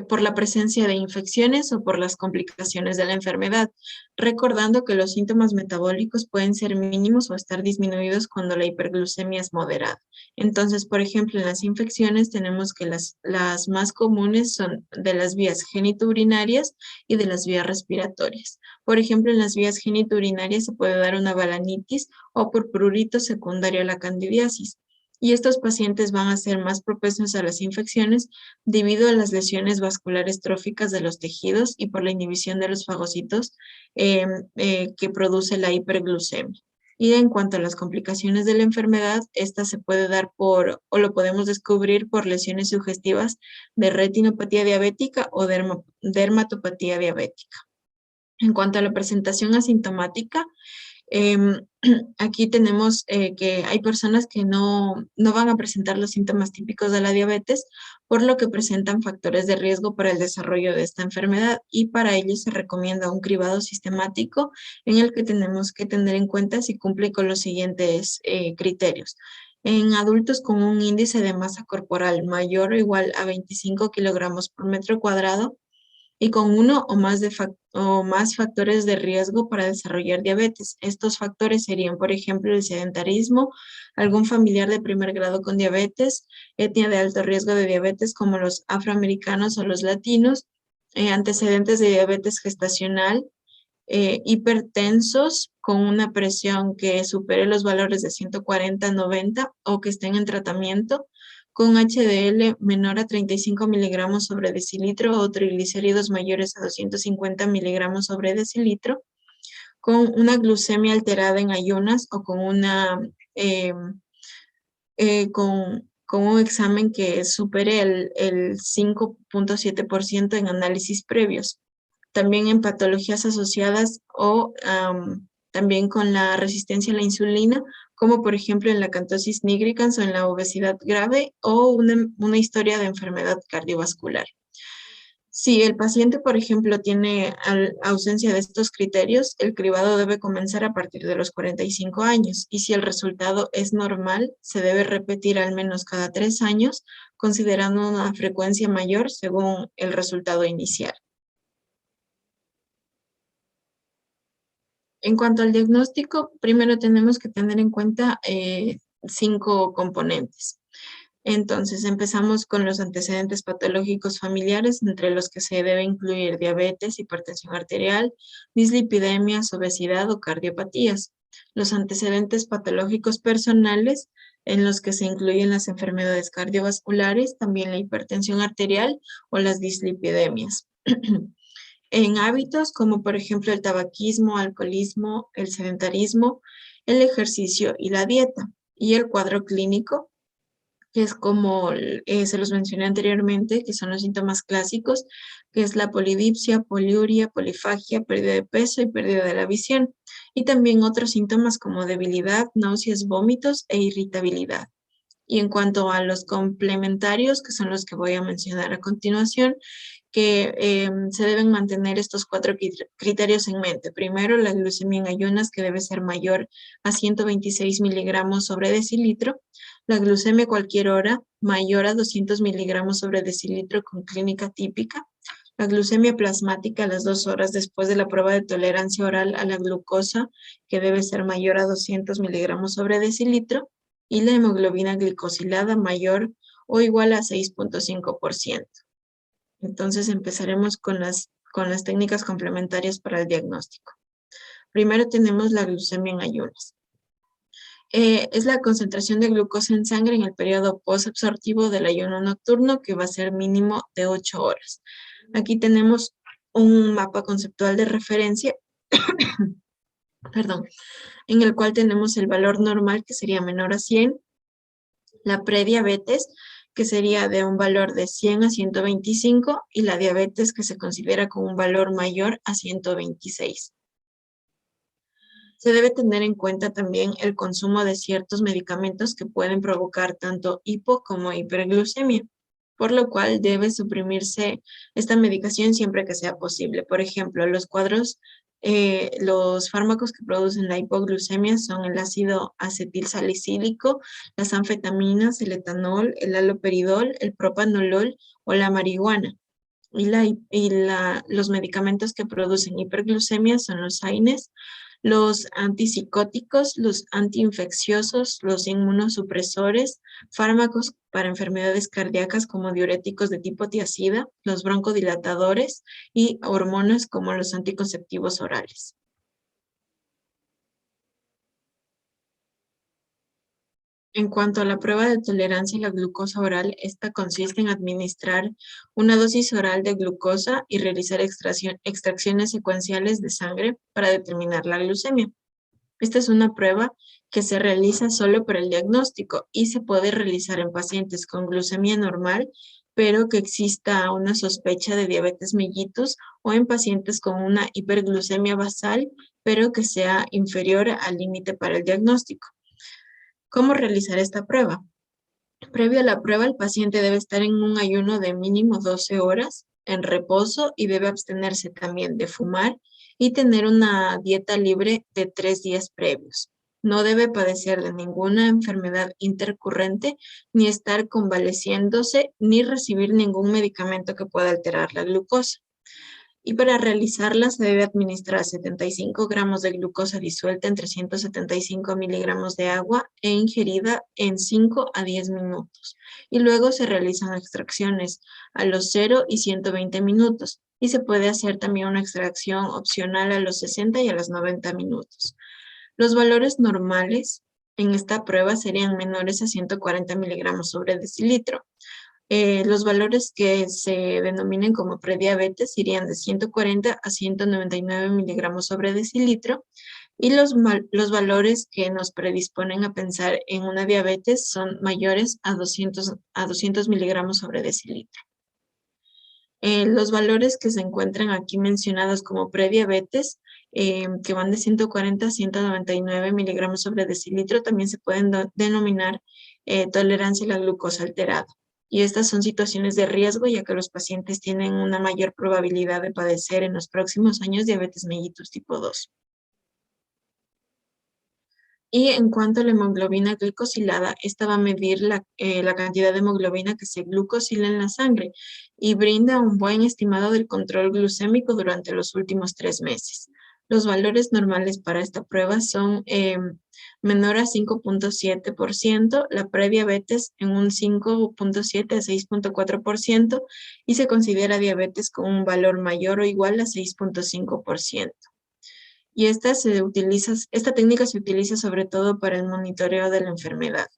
por la presencia de infecciones o por las complicaciones de la enfermedad, recordando que los síntomas metabólicos pueden ser mínimos o estar disminuidos cuando la hiperglucemia es moderada. Entonces, por ejemplo, en las infecciones tenemos que las más comunes son de las vías genitourinarias y de las vías respiratorias. Por ejemplo, en las vías genitourinarias se puede dar una balanitis o por prurito secundario a la candidiasis. Y estos pacientes van a ser más propensos a las infecciones debido a las lesiones vasculares tróficas de los tejidos y por la inhibición de los fagocitos que produce la hiperglucemia. Y en cuanto a las complicaciones de la enfermedad, esta se puede dar o lo podemos descubrir por lesiones sugestivas de retinopatía diabética o dermatopatía diabética. En cuanto a la presentación asintomática, Em, aquí tenemos que hay personas que no van a presentar los síntomas típicos de la diabetes, por lo que presentan factores de riesgo para el desarrollo de esta enfermedad y para ello se recomienda un cribado sistemático en el que tenemos que tener en cuenta si cumple con los siguientes criterios. En adultos con un índice de masa corporal mayor o igual a 25 kilogramos por metro cuadrado, y con uno o más factores de riesgo para desarrollar diabetes. Estos factores serían, por ejemplo, el sedentarismo, algún familiar de primer grado con diabetes, etnia de alto riesgo de diabetes como los afroamericanos o los latinos, antecedentes de diabetes gestacional, hipertensos con una presión que supere los valores de 140-90 o que estén en tratamiento, con HDL menor a 35 miligramos sobre decilitro o triglicéridos mayores a 250 miligramos sobre decilitro, con una glucemia alterada en ayunas o con con un examen que supere el 5.7% en análisis previos. También en patologías asociadas o también con la resistencia a la insulina, como por ejemplo en la acantosis nigricans o en la obesidad grave o una historia de enfermedad cardiovascular. Si el paciente, por ejemplo, tiene ausencia de estos criterios, el cribado debe comenzar a partir de los 45 años y si el resultado es normal, se debe repetir al menos cada 3 años, considerando una frecuencia mayor según el resultado inicial. En cuanto al diagnóstico, primero tenemos que tener en cuenta 5 componentes. Entonces, empezamos con los antecedentes patológicos familiares, entre los que se debe incluir diabetes, hipertensión arterial, dislipidemias, obesidad o cardiopatías. Los antecedentes patológicos personales, en los que se incluyen las enfermedades cardiovasculares, también la hipertensión arterial o las dislipidemias. En hábitos como por ejemplo el tabaquismo, alcoholismo, el sedentarismo, el ejercicio y la dieta. Y el cuadro clínico, que es como se los mencioné anteriormente, que son los síntomas clásicos, que es la polidipsia, poliuria, polifagia, pérdida de peso y pérdida de la visión. Y también otros síntomas como debilidad, náuseas, vómitos e irritabilidad. Y en cuanto a los complementarios, que son los que voy a mencionar a continuación, que se deben mantener estos 4 criterios en mente. Primero, la glucemia en ayunas, que debe ser mayor a 126 miligramos sobre decilitro. La glucemia a cualquier hora, mayor a 200 miligramos sobre decilitro con clínica típica. La glucemia plasmática a las 2 horas después de la prueba de tolerancia oral a la glucosa, que debe ser mayor a 200 miligramos sobre decilitro. Y la hemoglobina glicosilada mayor o igual a 6.5%. Entonces empezaremos con las técnicas complementarias para el diagnóstico. Primero tenemos la glucemia en ayunas. Es la concentración de glucosa en sangre en el periodo posabsortivo del ayuno nocturno, que va a ser mínimo de 8 horas. Aquí tenemos un mapa conceptual de referencia perdón, en el cual tenemos el valor normal que sería menor a 100, la prediabetes que sería de un valor de 100 a 125 y la diabetes que se considera con un valor mayor a 126. Se debe tener en cuenta también el consumo de ciertos medicamentos que pueden provocar tanto hipo como hiperglucemia, por lo cual debe suprimirse esta medicación siempre que sea posible. Por ejemplo, los fármacos que producen la hipoglucemia son el ácido acetilsalicílico, las anfetaminas, el etanol, el haloperidol, el propanolol o la marihuana. Los medicamentos que producen hiperglucemia son los AINES, los antipsicóticos, los antiinfecciosos, los inmunosupresores, fármacos para enfermedades cardíacas como diuréticos de tipo tiazida, los broncodilatadores y hormonas como los anticonceptivos orales. En cuanto a la prueba de tolerancia a la glucosa oral, esta consiste en administrar una dosis oral de glucosa y realizar extracciones secuenciales de sangre para determinar la glucemia. Esta es una prueba que se realiza solo para el diagnóstico y se puede realizar en pacientes con glucemia normal, pero que exista una sospecha de diabetes mellitus o en pacientes con una hiperglucemia basal, pero que sea inferior al límite para el diagnóstico. ¿Cómo realizar esta prueba? Previo a la prueba, el paciente debe estar en un ayuno de mínimo 12 horas en reposo y debe abstenerse también de fumar y tener una dieta libre de 3 días previos. No debe padecer de ninguna enfermedad intercurrente, ni estar convaleciéndose, ni recibir ningún medicamento que pueda alterar la glucosa. Y para realizarla se debe administrar 75 gramos de glucosa disuelta en 375 miligramos de agua e ingerida en 5 a 10 minutos. Y luego se realizan extracciones a los 0 y 120 minutos. Y se puede hacer también una extracción opcional a los 60 y a los 90 minutos. Los valores normales en esta prueba serían menores a 140 miligramos sobre decilitro. Los valores que se denominen como prediabetes irían de 140 a 199 miligramos sobre decilitro y los valores que nos predisponen a pensar en una diabetes son mayores a 200 miligramos sobre decilitro. Los valores que se encuentran aquí mencionados como prediabetes, que van de 140 a 199 miligramos sobre decilitro, también se pueden denominar tolerancia a la glucosa alterada. Y estas son situaciones de riesgo, ya que los pacientes tienen una mayor probabilidad de padecer en los próximos años diabetes mellitus tipo 2. Y en cuanto a la hemoglobina glicosilada, esta va a medir la cantidad de hemoglobina que se glucosila en la sangre y brinda un buen estimado del control glucémico durante los últimos 3 meses. Los valores normales para esta prueba son menor a 5.7%, la prediabetes en un 5.7 a 6.4% y se considera diabetes con un valor mayor o igual a 6.5%. Y esta técnica se utiliza sobre todo para el monitoreo de la enfermedad.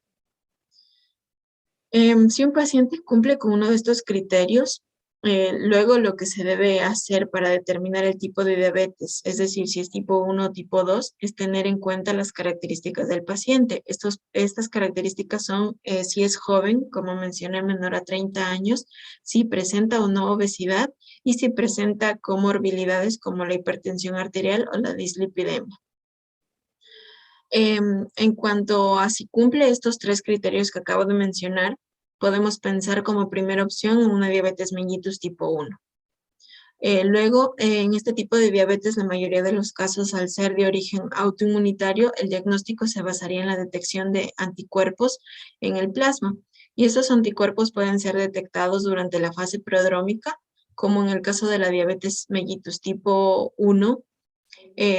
Si un paciente cumple con uno de estos criterios, luego lo que se debe hacer para determinar el tipo de diabetes, es decir, si es tipo 1 o tipo 2, es tener en cuenta las características del paciente. Estas características son si es joven, como mencioné, menor a 30 años, si presenta o no obesidad y si presenta comorbilidades como la hipertensión arterial o la dislipidemia. En cuanto a si cumple estos 3 criterios que acabo de mencionar, podemos pensar como primera opción en una diabetes mellitus tipo 1. Luego, en este tipo de diabetes, la mayoría de los casos, al ser de origen autoinmunitario, el diagnóstico se basaría en la detección de anticuerpos en el plasma. Y esos anticuerpos pueden ser detectados durante la fase prodrómica, como en el caso de la diabetes mellitus tipo 1,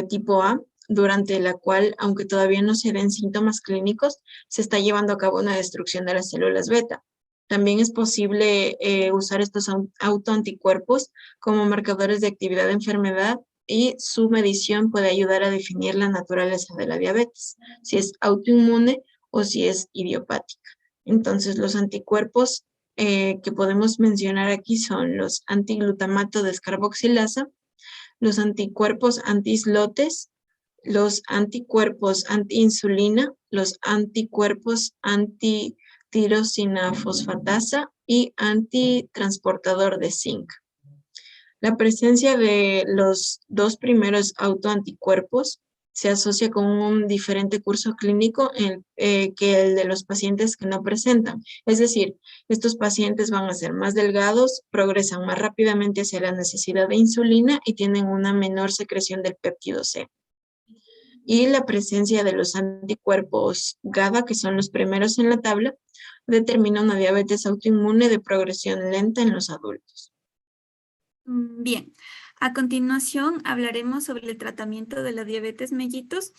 tipo A, durante la cual, aunque todavía no se den síntomas clínicos, se está llevando a cabo una destrucción de las células beta. También es posible usar estos autoanticuerpos como marcadores de actividad de enfermedad y su medición puede ayudar a definir la naturaleza de la diabetes, si es autoinmune o si es idiopática. Entonces, los anticuerpos que podemos mencionar aquí son los antiglutamato descarboxilasa, los anticuerpos antiislotes, los anticuerpos antiinsulina, los anticuerpos antitirosina fosfatasa y antitransportador de zinc. La presencia de los dos primeros autoanticuerpos se asocia con un diferente curso clínico que el de los pacientes que no presentan. Es decir, estos pacientes van a ser más delgados, progresan más rápidamente hacia la necesidad de insulina y tienen una menor secreción del péptido C. Y la presencia de los anticuerpos GABA, que son los primeros en la tabla, determina una diabetes autoinmune de progresión lenta en los adultos. Bien, a continuación hablaremos sobre el tratamiento de la diabetes mellitus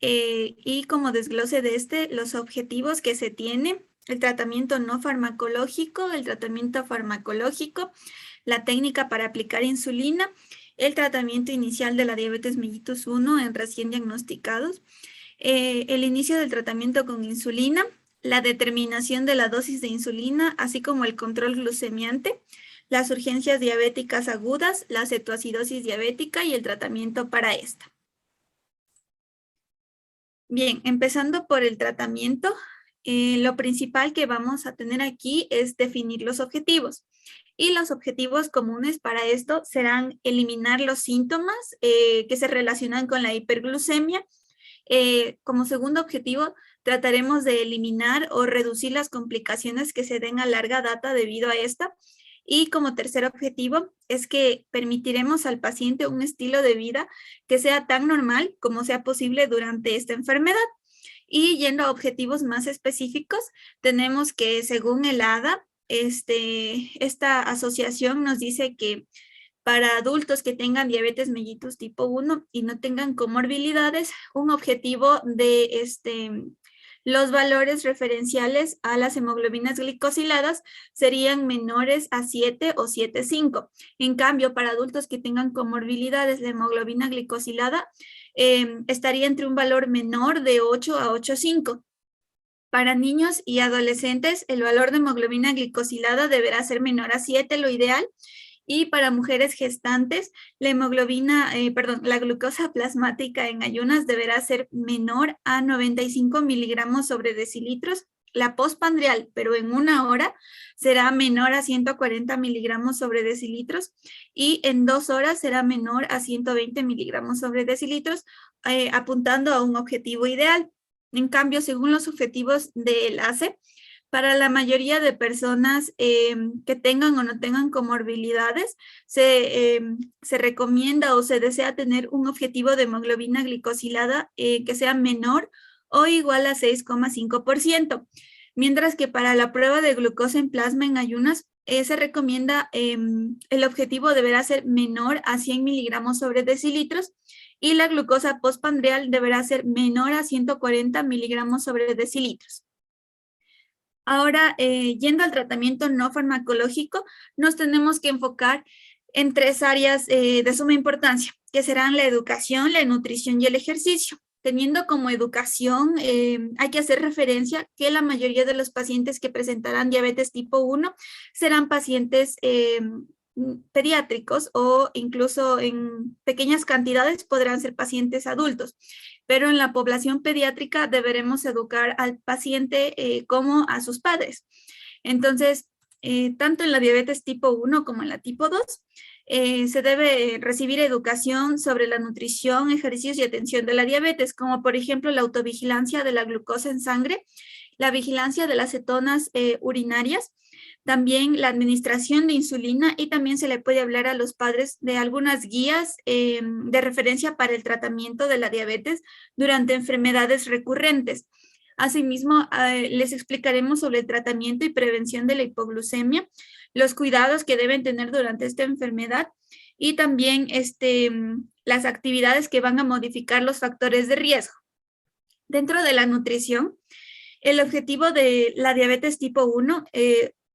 y como desglose de los objetivos que se tiene, el tratamiento no farmacológico, el tratamiento farmacológico, la técnica para aplicar insulina, el tratamiento inicial de la diabetes mellitus 1 en recién diagnosticados, el inicio del tratamiento con insulina, la determinación de la dosis de insulina, así como el control glucemiante, las urgencias diabéticas agudas, la cetoacidosis diabética y el tratamiento para esta. Bien, empezando por el tratamiento, lo principal que vamos a tener aquí es definir los objetivos. Y los objetivos comunes para esto serán eliminar los síntomas que se relacionan con la hiperglucemia. Como segundo objetivo, trataremos de eliminar o reducir las complicaciones que se den a larga data debido a esta. Y como tercer objetivo es que permitiremos al paciente un estilo de vida que sea tan normal como sea posible durante esta enfermedad. Y yendo a objetivos más específicos, tenemos que según el ADA, esta asociación nos dice que para adultos que tengan diabetes mellitus tipo 1 y no tengan comorbilidades, un objetivo de los valores referenciales a las hemoglobinas glicosiladas serían menores a 7 o 7,5. En cambio, para adultos que tengan comorbilidades, la hemoglobina glicosilada estaría entre un valor menor de 8 a 8,5. Para niños y adolescentes, el valor de hemoglobina glicosilada deberá ser menor a 7, lo ideal. Y para mujeres gestantes, la glucosa plasmática en ayunas deberá ser menor a 95 miligramos sobre decilitros. La postpandrial, pero en 1 hora, será menor a 140 miligramos sobre decilitros y en 2 horas será menor a 120 miligramos sobre decilitros, apuntando a un objetivo ideal. En cambio, según los objetivos del ACE, para la mayoría de personas que tengan o no tengan comorbilidades, se recomienda o se desea tener un objetivo de hemoglobina glicosilada que sea menor o igual a 6,5%. Mientras que para la prueba de glucosa en plasma en ayunas, se recomienda el objetivo deberá ser menor a 100 miligramos sobre decilitros y la glucosa postpandrial deberá ser menor a 140 miligramos sobre decilitros. Ahora, yendo al tratamiento no farmacológico, nos tenemos que enfocar en 3 áreas de suma importancia, que serán la educación, la nutrición y el ejercicio. Teniendo como educación, hay que hacer referencia que la mayoría de los pacientes que presentarán diabetes tipo 1 serán pacientes pediátricos o incluso en pequeñas cantidades podrán ser pacientes adultos. Pero en la población pediátrica deberemos educar al paciente como a sus padres. Entonces, tanto en la diabetes tipo 1 como en la tipo 2, se debe recibir educación sobre la nutrición, ejercicios y atención de la diabetes, como por ejemplo la autovigilancia de la glucosa en sangre, la vigilancia de las cetonas urinarias, también la administración de insulina y también se le puede hablar a los padres de algunas guías de referencia para el tratamiento de la diabetes durante enfermedades recurrentes. Asimismo, les explicaremos sobre el tratamiento y prevención de la hipoglucemia, los cuidados que deben tener durante esta enfermedad y también las actividades que van a modificar los factores de riesgo. Dentro de la nutrición, el objetivo de la diabetes tipo 1,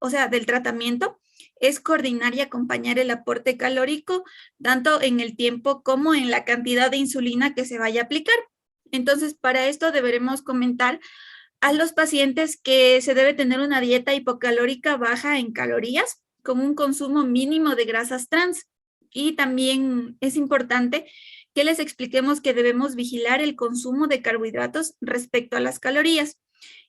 o sea, del tratamiento, es coordinar y acompañar el aporte calórico, tanto en el tiempo como en la cantidad de insulina que se vaya a aplicar. Entonces, para esto deberemos comentar a los pacientes que se debe tener una dieta hipocalórica baja en calorías, con un consumo mínimo de grasas trans. Y también es importante que les expliquemos que debemos vigilar el consumo de carbohidratos respecto a las calorías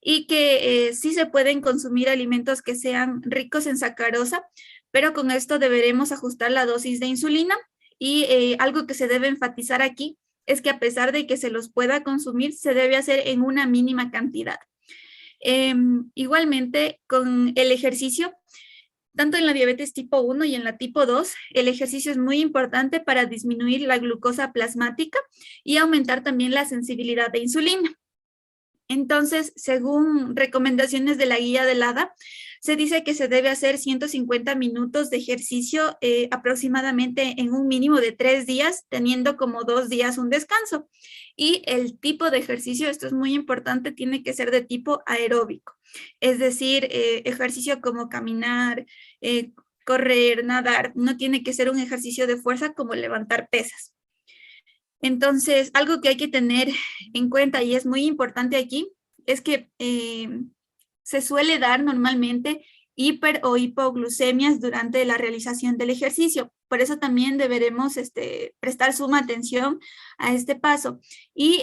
y que sí se pueden consumir alimentos que sean ricos en sacarosa, pero con esto deberemos ajustar la dosis de insulina y algo que se debe enfatizar aquí es que a pesar de que se los pueda consumir, se debe hacer en una mínima cantidad. Igualmente, con el ejercicio, tanto en la diabetes tipo 1 y en la tipo 2, el ejercicio es muy importante para disminuir la glucosa plasmática y aumentar también la sensibilidad de insulina. Entonces, según recomendaciones de la guía del ADA, se dice que se debe hacer 150 minutos de ejercicio aproximadamente en un mínimo de 3 días, teniendo como 2 días un descanso. Y el tipo de ejercicio, esto es muy importante, tiene que ser de tipo aeróbico, es decir, ejercicio como caminar, correr, nadar, no tiene que ser un ejercicio de fuerza como levantar pesas. Entonces, algo que hay que tener en cuenta y es muy importante aquí es que se suele dar normalmente hiper o hipoglucemias durante la realización del ejercicio. Por eso también deberemos prestar suma atención a este paso. Y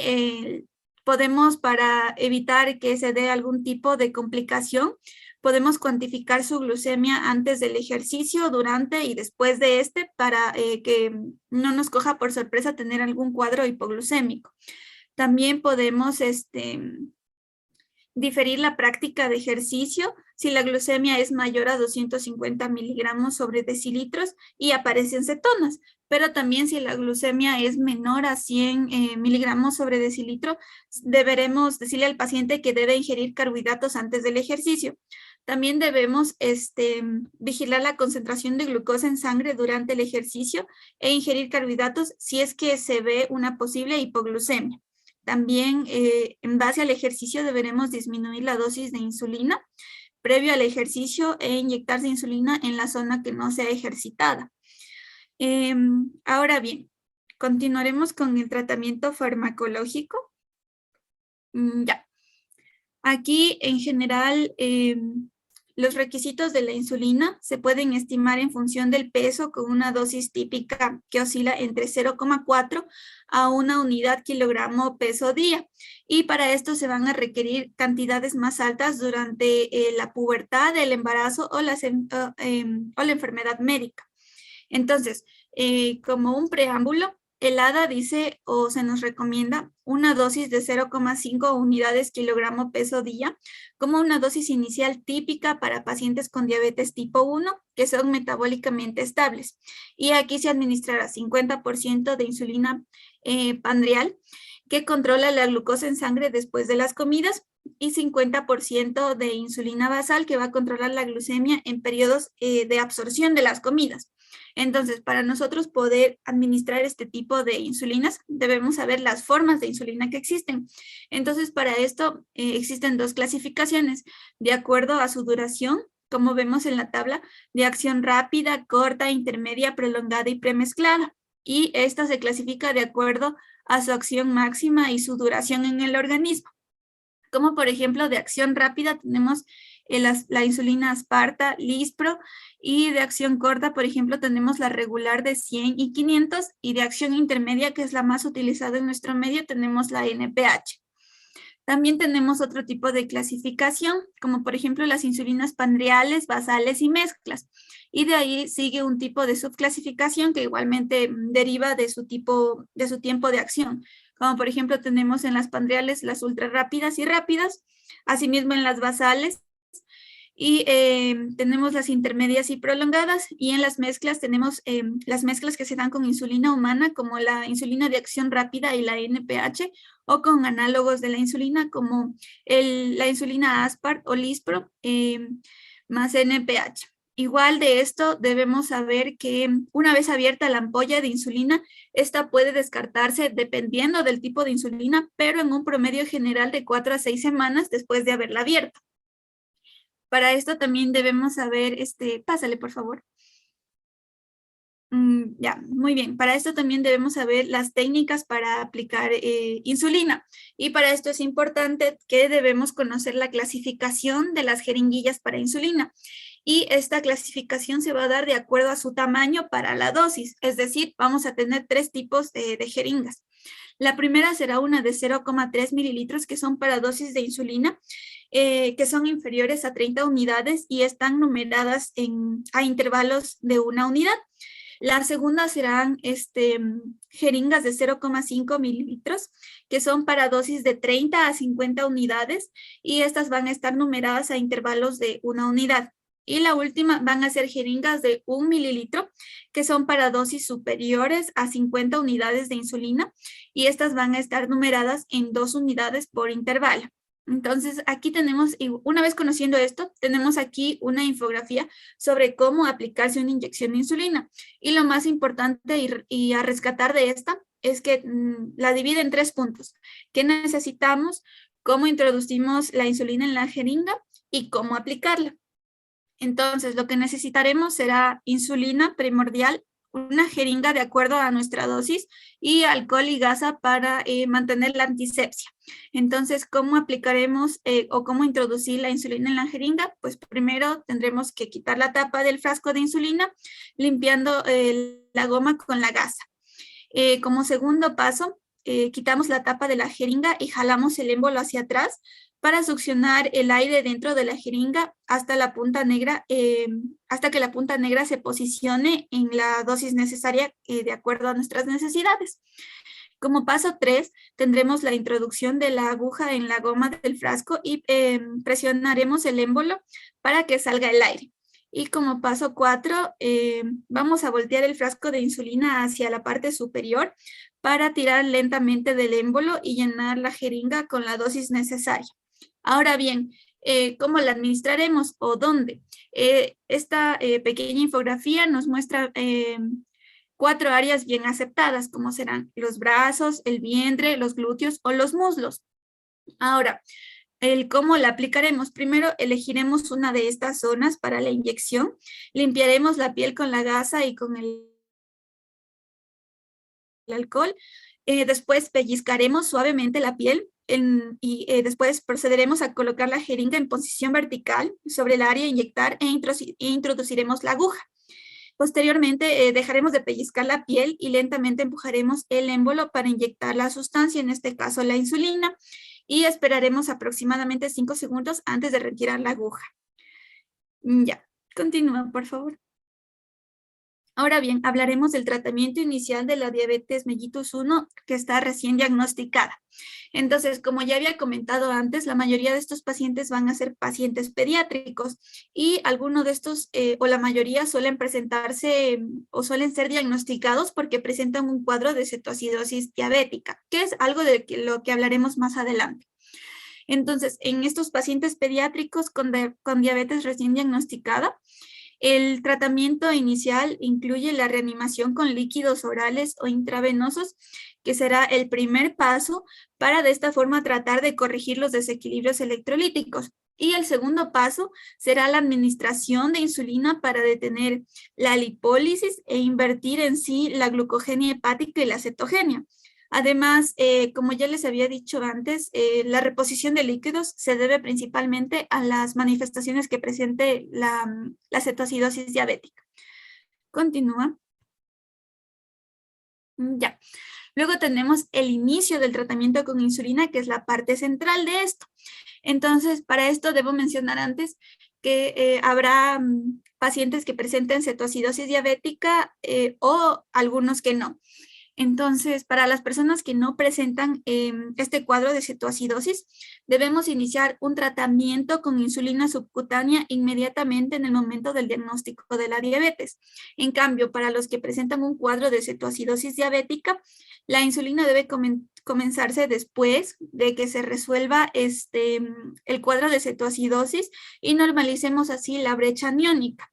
podemos, para evitar que se dé algún tipo de complicación, podemos cuantificar su glucemia antes del ejercicio, durante y después de para que no nos coja por sorpresa tener algún cuadro hipoglucémico. También podemos diferir la práctica de ejercicio si la glucemia es mayor a 250 miligramos sobre decilitros y aparecen cetonas, pero también si la glucemia es menor a 100 miligramos sobre decilitro, deberemos decirle al paciente que debe ingerir carbohidratos antes del ejercicio. También debemos vigilar la concentración de glucosa en sangre durante el ejercicio e ingerir carbohidratos si es que se ve una posible hipoglucemia. También, en base al ejercicio, deberemos disminuir la dosis de insulina previo al ejercicio e inyectarse insulina en la zona que no sea ejercitada. Ahora bien, continuaremos con el tratamiento farmacológico. Ya. Aquí, en general, los requisitos de la insulina se pueden estimar en función del peso con una dosis típica que oscila entre 0,4 a 1 unidad kilogramo peso día. Y para esto se van a requerir cantidades más altas durante la pubertad, el embarazo o la enfermedad médica. Entonces, como un preámbulo, el ADA dice o se nos recomienda una dosis de 0,5 unidades kilogramo peso día como una dosis inicial típica para pacientes con diabetes tipo 1 que son metabólicamente estables. Y aquí se administrará 50% de insulina pandrial que controla la glucosa en sangre después de las comidas y 50% de insulina basal que va a controlar la glucemia en periodos de absorción de las comidas. Entonces, para nosotros poder administrar este tipo de insulinas, debemos saber las formas de insulina que existen. Entonces, para esto existen dos clasificaciones, de acuerdo a su duración, como vemos en la tabla, de acción rápida, corta, intermedia, prolongada y premezclada. Y esta se clasifica de acuerdo a su acción máxima y su duración en el organismo. Como por ejemplo, de acción rápida tenemos la insulina Asparta, Lispro, y de acción corta, por ejemplo, tenemos la regular de 100 y 500, y de acción intermedia, que es la más utilizada en nuestro medio, tenemos la NPH. También tenemos otro tipo de clasificación, como por ejemplo las insulinas pandriales, basales y mezclas. Y de ahí sigue un tipo de subclasificación que igualmente deriva de su tiempo de acción. Como por ejemplo tenemos en las pandriales las ultra rápidas y rápidas, asimismo en las basales, y tenemos las intermedias y prolongadas, y en las mezclas tenemos las mezclas que se dan con insulina humana, como la insulina de acción rápida y la NPH, o con análogos de la insulina, como la insulina Aspart o Lispro, más NPH. Igual de esto debemos saber que una vez abierta la ampolla de insulina, esta puede descartarse dependiendo del tipo de insulina, pero en un promedio general de 4 a 6 semanas después de haberla abierto. Para esto también debemos saber, pásale por favor. Ya, muy bien. Para esto también debemos saber las técnicas para aplicar insulina. Y para esto es importante que debemos conocer la clasificación de las jeringuillas para insulina. y esta clasificación se va a dar de acuerdo a su tamaño para la dosis, es decir, vamos a tener 3 tipos de jeringas. La primera será una de 0,3 mililitros, que son para dosis de insulina, que son inferiores a 30 unidades y están numeradas a intervalos de 1 unidad. La segunda serán jeringas de 0,5 mililitros, que son para dosis de 30 a 50 unidades, y estas van a estar numeradas a intervalos de 1 unidad. Y la última van a ser jeringas de 1 mililitro, que son para dosis superiores a 50 unidades de insulina, y estas van a estar numeradas en 2 unidades por intervalo. Entonces, aquí tenemos, una vez conociendo esto, tenemos aquí una infografía sobre cómo aplicarse una inyección de insulina. Y lo más importante y a rescatar de esta es que la divide en 3 puntos. ¿Qué necesitamos? ¿Cómo introducimos la insulina en la jeringa? Y cómo aplicarla. Entonces, lo que necesitaremos será insulina primordial, una jeringa de acuerdo a nuestra dosis y alcohol y gasa para mantener la antisepsia. Entonces, ¿cómo aplicaremos o cómo introducir la insulina en la jeringa? Pues primero tendremos que quitar la tapa del frasco de insulina, limpiando la goma con la gasa. Como segundo paso, quitamos la tapa de la jeringa y jalamos el émbolo hacia atrás para succionar el aire dentro de la jeringa hasta la punta negra, hasta que la punta negra se posicione en la dosis necesaria de acuerdo a nuestras necesidades. Como paso 3, tendremos la introducción de la aguja en la goma del frasco y presionaremos el émbolo para que salga el aire. Y como paso 4, vamos a voltear el frasco de insulina hacia la parte superior para tirar lentamente del émbolo y llenar la jeringa con la dosis necesaria. Ahora bien, ¿cómo la administraremos o dónde? Esta pequeña infografía nos muestra 4 áreas bien aceptadas, como serán los brazos, el vientre, los glúteos o los muslos. Ahora, cómo la aplicaremos. Primero elegiremos una de estas zonas para la inyección. Limpiaremos la piel con la gasa y con el alcohol. Después pellizcaremos suavemente la piel y después procederemos a colocar la jeringa en posición vertical sobre el área, inyectar e introduciremos la aguja. Posteriormente dejaremos de pellizcar la piel y lentamente empujaremos el émbolo para inyectar la sustancia, en este caso la insulina, y esperaremos aproximadamente 5 segundos antes de retirar la aguja. Ya, continúa, por favor. Ahora bien, hablaremos del tratamiento inicial de la diabetes mellitus 1 que está recién diagnosticada. Entonces, como ya había comentado antes, la mayoría de estos pacientes van a ser pacientes pediátricos y algunos de estos, o la mayoría, suelen presentarse o suelen ser diagnosticados porque presentan un cuadro de cetoacidosis diabética, que es algo de lo que hablaremos más adelante. Entonces, en estos pacientes pediátricos con diabetes recién diagnosticada, el tratamiento inicial incluye la reanimación con líquidos orales o intravenosos, que será el primer paso para de esta forma tratar de corregir los desequilibrios electrolíticos. Y el segundo paso será la administración de insulina para detener la lipólisis e invertir en sí la glucogenia hepática y la cetogenia. Además, como ya les había dicho antes, la reposición de líquidos se debe principalmente a las manifestaciones que presente la cetoacidosis diabética. Continúa. Ya. Luego tenemos el inicio del tratamiento con insulina, que es la parte central de esto. Entonces, para esto debo mencionar antes que habrá pacientes que presenten cetoacidosis diabética o algunos que no. Entonces, para las personas que no presentan este cuadro de cetoacidosis, debemos iniciar un tratamiento con insulina subcutánea inmediatamente en el momento del diagnóstico de la diabetes. En cambio, para los que presentan un cuadro de cetoacidosis diabética, la insulina debe comenzarse después de que se resuelva el cuadro de cetoacidosis y normalicemos así la brecha aniónica.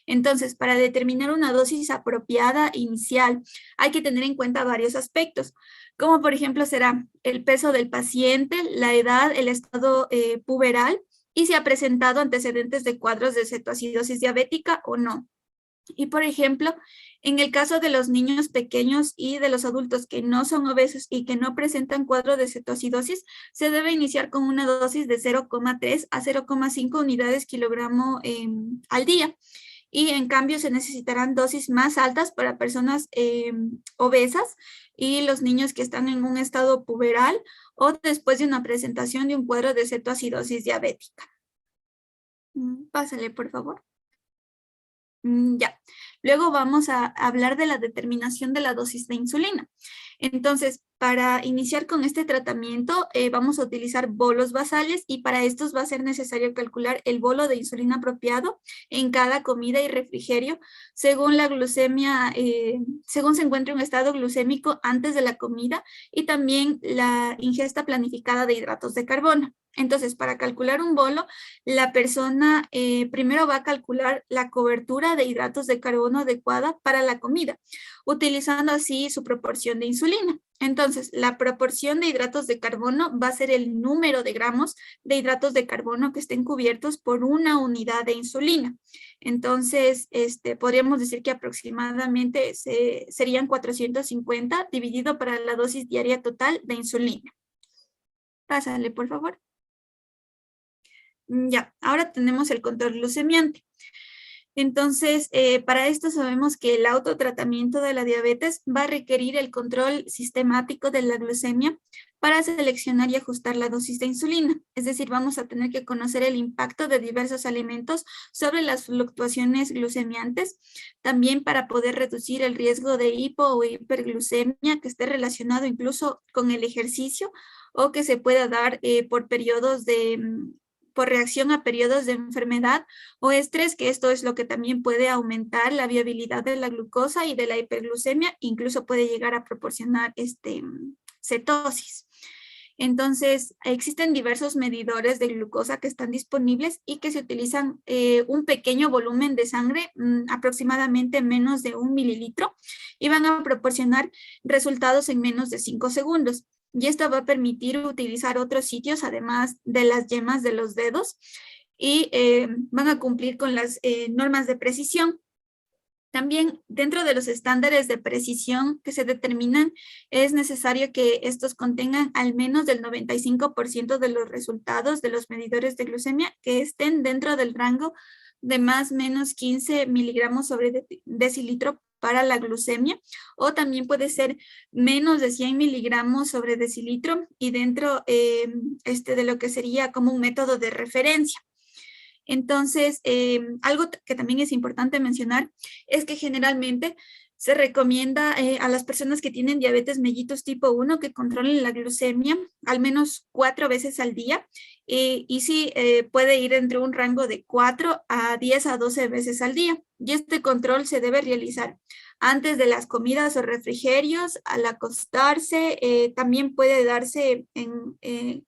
Entonces, para determinar una dosis apropiada inicial, hay que tener en cuenta varios aspectos, como por ejemplo será el peso del paciente, la edad, el estado puberal y si ha presentado antecedentes de cuadros de cetoacidosis diabética o no. Y por ejemplo, en el caso de los niños pequeños y de los adultos que no son obesos y que no presentan cuadro de cetoacidosis, se debe iniciar con una dosis de 0,3 a 0,5 unidades kilogramo al día. Y en cambio se necesitarán dosis más altas para personas obesas y los niños que están en un estado puberal o después de una presentación de un cuadro de cetoacidosis diabética. Pásale, por favor. Ya. Luego vamos a hablar de la determinación de la dosis de insulina. Entonces, para iniciar con este tratamiento, vamos a utilizar bolos basales y para estos va a ser necesario calcular el bolo de insulina apropiado en cada comida y refrigerio según la glucemia, según se encuentre un estado glucémico antes de la comida y también la ingesta planificada de hidratos de carbono. Entonces, para calcular un bolo, la persona primero va a calcular la cobertura de hidratos de carbono adecuada para la comida, utilizando así su proporción de insulina. Entonces, la proporción de hidratos de carbono va a ser el número de gramos de hidratos de carbono que estén cubiertos por una unidad de insulina. Entonces, podríamos decir que aproximadamente serían 450 dividido para la dosis diaria total de insulina. Pásale, por favor. Ya, ahora tenemos el control glucemiante. Entonces, para esto sabemos que el autotratamiento de la diabetes va a requerir el control sistemático de la glucemia para seleccionar y ajustar la dosis de insulina. Es decir, vamos a tener que conocer el impacto de diversos alimentos sobre las fluctuaciones glucemiantes, también para poder reducir el riesgo de hipo o hiperglucemia que esté relacionado incluso con el ejercicio o que se pueda dar por periodos por reacción a periodos de enfermedad o estrés, que esto es lo que también puede aumentar la viabilidad de la glucosa y de la hiperglucemia, incluso puede llegar a proporcionar cetosis. Entonces, existen diversos medidores de glucosa que están disponibles y que se utilizan un pequeño volumen de sangre, aproximadamente menos de 1 mililitro, y van a proporcionar resultados en menos de 5 segundos. Y esto va a permitir utilizar otros sitios, además de las yemas de los dedos, y van a cumplir con las normas de precisión. También dentro de los estándares de precisión que se determinan, es necesario que estos contengan al menos del 95% de los resultados de los medidores de glucemia que estén dentro del rango de más o menos 15 miligramos sobre decilitro para la glucemia, o también puede ser menos de 100 miligramos sobre decilitro y dentro de lo que sería como un método de referencia. Entonces, algo que también es importante mencionar es que generalmente se recomienda a las personas que tienen diabetes mellitus tipo 1 que controlen la glucemia al menos 4 veces al día y sí puede ir entre un rango de 4 a 10 a 12 veces al día. Y este control se debe realizar antes de las comidas o refrigerios, al acostarse, también puede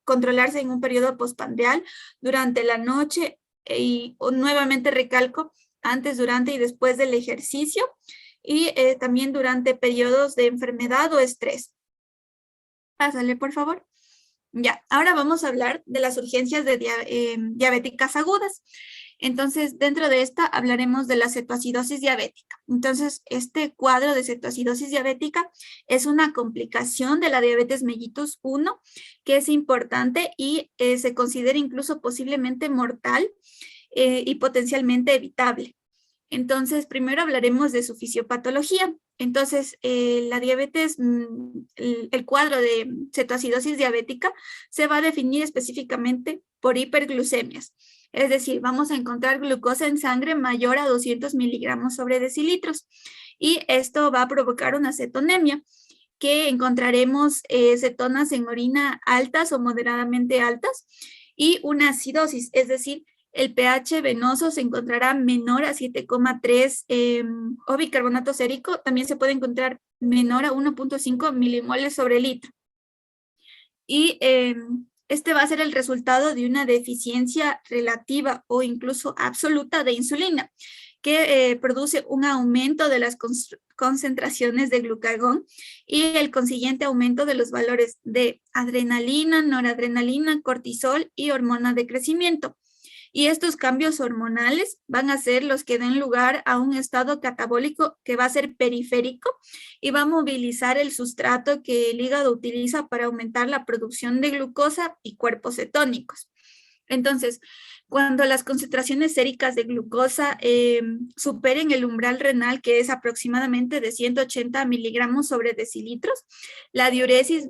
controlarse en un periodo postprandial durante la noche y nuevamente recalco, antes, durante y después del ejercicio y también durante periodos de enfermedad o estrés. Pásale, por favor. Ya, ahora vamos a hablar de las urgencias diabéticas agudas. Entonces, dentro de esta hablaremos de la cetoacidosis diabética. Entonces, este cuadro de cetoacidosis diabética es una complicación de la diabetes mellitus 1 que es importante y se considera incluso posiblemente mortal y potencialmente evitable. Entonces, primero hablaremos de su fisiopatología. Entonces, la diabetes, el cuadro de cetoacidosis diabética se va a definir específicamente por hiperglucemias. Es decir, vamos a encontrar glucosa en sangre mayor a 200 miligramos sobre decilitros. Y esto va a provocar una cetonemia, que encontraremos cetonas en orina altas o moderadamente altas y una acidosis, es decir, el pH venoso se encontrará menor a 7,3 o bicarbonato sérico también se puede encontrar menor a 1,5 milimoles sobre litro. Y este va a ser el resultado de una deficiencia relativa o incluso absoluta de insulina, que produce un aumento de las concentraciones de glucagón y el consiguiente aumento de los valores de adrenalina, noradrenalina, cortisol y hormona de crecimiento. Y estos cambios hormonales van a ser los que den lugar a un estado catabólico que va a ser periférico y va a movilizar el sustrato que el hígado utiliza para aumentar la producción de glucosa y cuerpos cetónicos. Entonces, cuando las concentraciones séricas de glucosa superen el umbral renal, que es aproximadamente de 180 miligramos sobre decilitros, la diuresis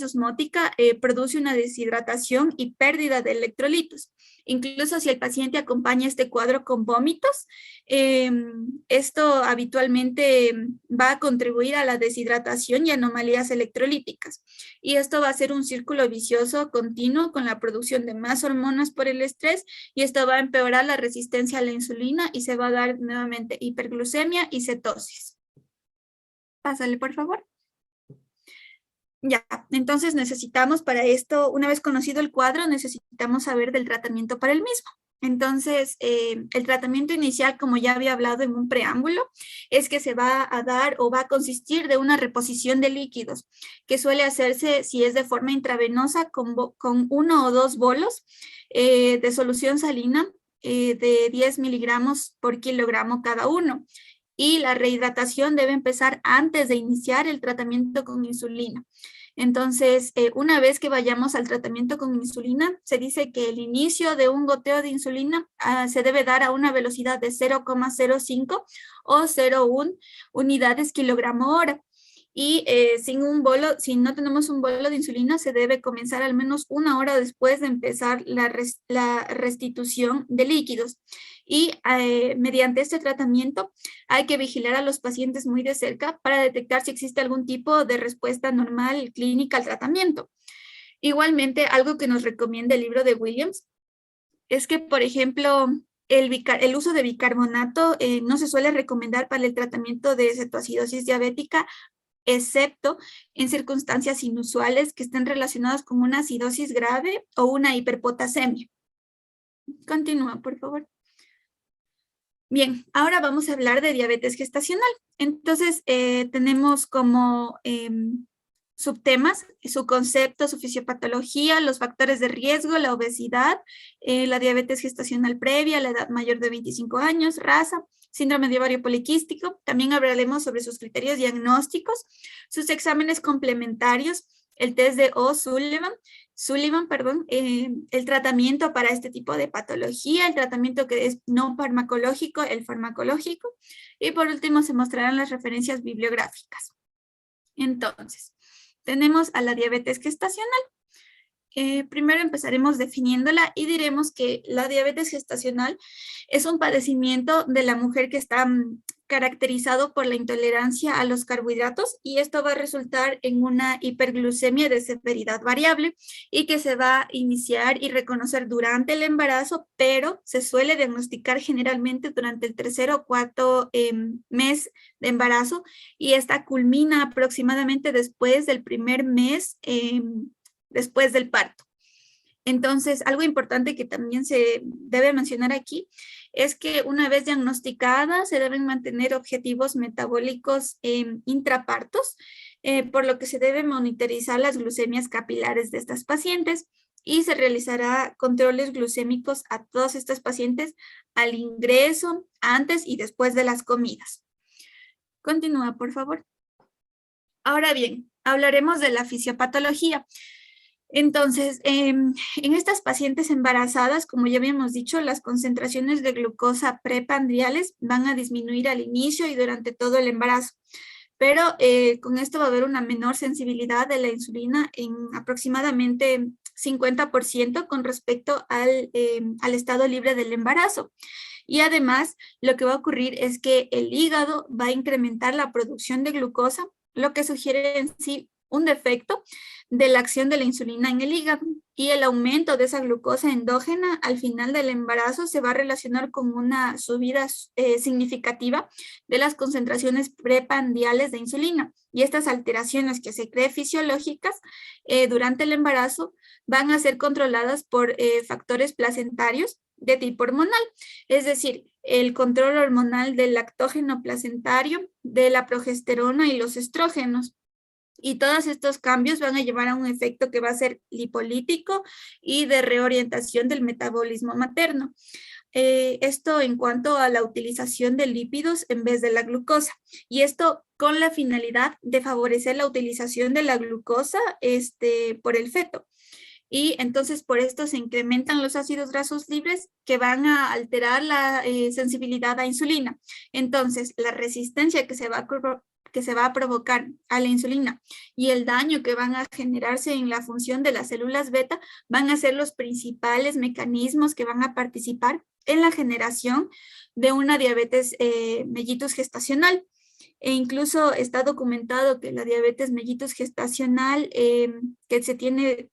osmótica produce una deshidratación y pérdida de electrolitos. Incluso si el paciente acompaña este cuadro con vómitos, esto habitualmente va a contribuir a la deshidratación y anomalías electrolíticas. Y esto va a ser un círculo vicioso continuo con la producción de más hormonas por el estrés, y esto va a empeorar la resistencia a la insulina y se va a dar nuevamente hiperglucemia y cetosis. Pásale, por favor. Ya, entonces necesitamos para esto, una vez conocido el cuadro, necesitamos saber del tratamiento para el mismo. Entonces, el tratamiento inicial, como ya había hablado en un preámbulo, es que se va a dar o va a consistir de una reposición de líquidos, que suele hacerse si es de forma intravenosa con 1 o 2 bolos de solución salina de 10 miligramos por kilogramo cada uno. Y la rehidratación debe empezar antes de iniciar el tratamiento con insulina. Entonces, una vez que vayamos al tratamiento con insulina, se dice que el inicio de un goteo de insulina se debe dar a una velocidad de 0,05 o 0,1 unidades kilogramo hora. Y si no tenemos un bolo de insulina, se debe comenzar al menos 1 hora después de empezar la restitución de líquidos. Y mediante este tratamiento hay que vigilar a los pacientes muy de cerca para detectar si existe algún tipo de respuesta normal clínica al tratamiento. Igualmente, algo que nos recomienda el libro de Williams es que, por ejemplo, el uso de bicarbonato no se suele recomendar para el tratamiento de cetoacidosis diabética, excepto en circunstancias inusuales que estén relacionadas con una acidosis grave o una hiperpotasemia. Continúa, por favor. Bien, ahora vamos a hablar de diabetes gestacional. Entonces, tenemos como subtemas, su concepto, su fisiopatología, los factores de riesgo, la obesidad, la diabetes gestacional previa, la edad mayor de 25 años, raza, síndrome de ovario poliquístico. También hablaremos sobre sus criterios diagnósticos, sus exámenes complementarios, el test de O'Sullivan, el tratamiento para este tipo de patología, el tratamiento que es no farmacológico, el farmacológico, y por último se mostrarán las referencias bibliográficas. Entonces, tenemos a la diabetes gestacional. Primero empezaremos definiéndola y diremos que la diabetes gestacional es un padecimiento de la mujer que está caracterizado por la intolerancia a los carbohidratos, y esto va a resultar en una hiperglucemia de severidad variable y que se va a iniciar y reconocer durante el embarazo, pero se suele diagnosticar generalmente durante el 3er o 4 mes de embarazo, y esta culmina aproximadamente después del primer mes después del parto. Entonces, algo importante que también se debe mencionar aquí es que una vez diagnosticada se deben mantener objetivos metabólicos intrapartos, por lo que se debe monitorizar las glucemias capilares de estas pacientes, y se realizará controles glucémicos a todas estas pacientes al ingreso, antes y después de las comidas. Continúa, por favor. Ahora bien, hablaremos de la fisiopatología. Entonces, en estas pacientes embarazadas, como ya habíamos dicho, las concentraciones de glucosa prepandriales van a disminuir al inicio y durante todo el embarazo, pero con esto va a haber una menor sensibilidad de la insulina en aproximadamente 50% con respecto al estado libre del embarazo. Y además, lo que va a ocurrir es que el hígado va a incrementar la producción de glucosa, lo que sugiere en sí un defecto de la acción de la insulina en el hígado, y el aumento de esa glucosa endógena al final del embarazo se va a relacionar con una subida significativa de las concentraciones preprandiales de insulina, y estas alteraciones que se creen fisiológicas durante el embarazo van a ser controladas por factores placentarios de tipo hormonal, es decir, el control hormonal del lactógeno placentario, de la progesterona y los estrógenos. Y todos estos cambios van a llevar a un efecto que va a ser lipolítico y de reorientación del metabolismo materno. Esto en cuanto a la utilización de lípidos en vez de la glucosa. Y esto con la finalidad de favorecer la utilización de la glucosa por el feto. Y entonces por esto se incrementan los ácidos grasos libres que van a alterar la sensibilidad a insulina. Entonces la resistencia que se va a provocar a la insulina y el daño que van a generarse en la función de las células beta van a ser los principales mecanismos que van a participar en la generación de una diabetes mellitus gestacional. E incluso está documentado que la diabetes mellitus gestacional que se tiene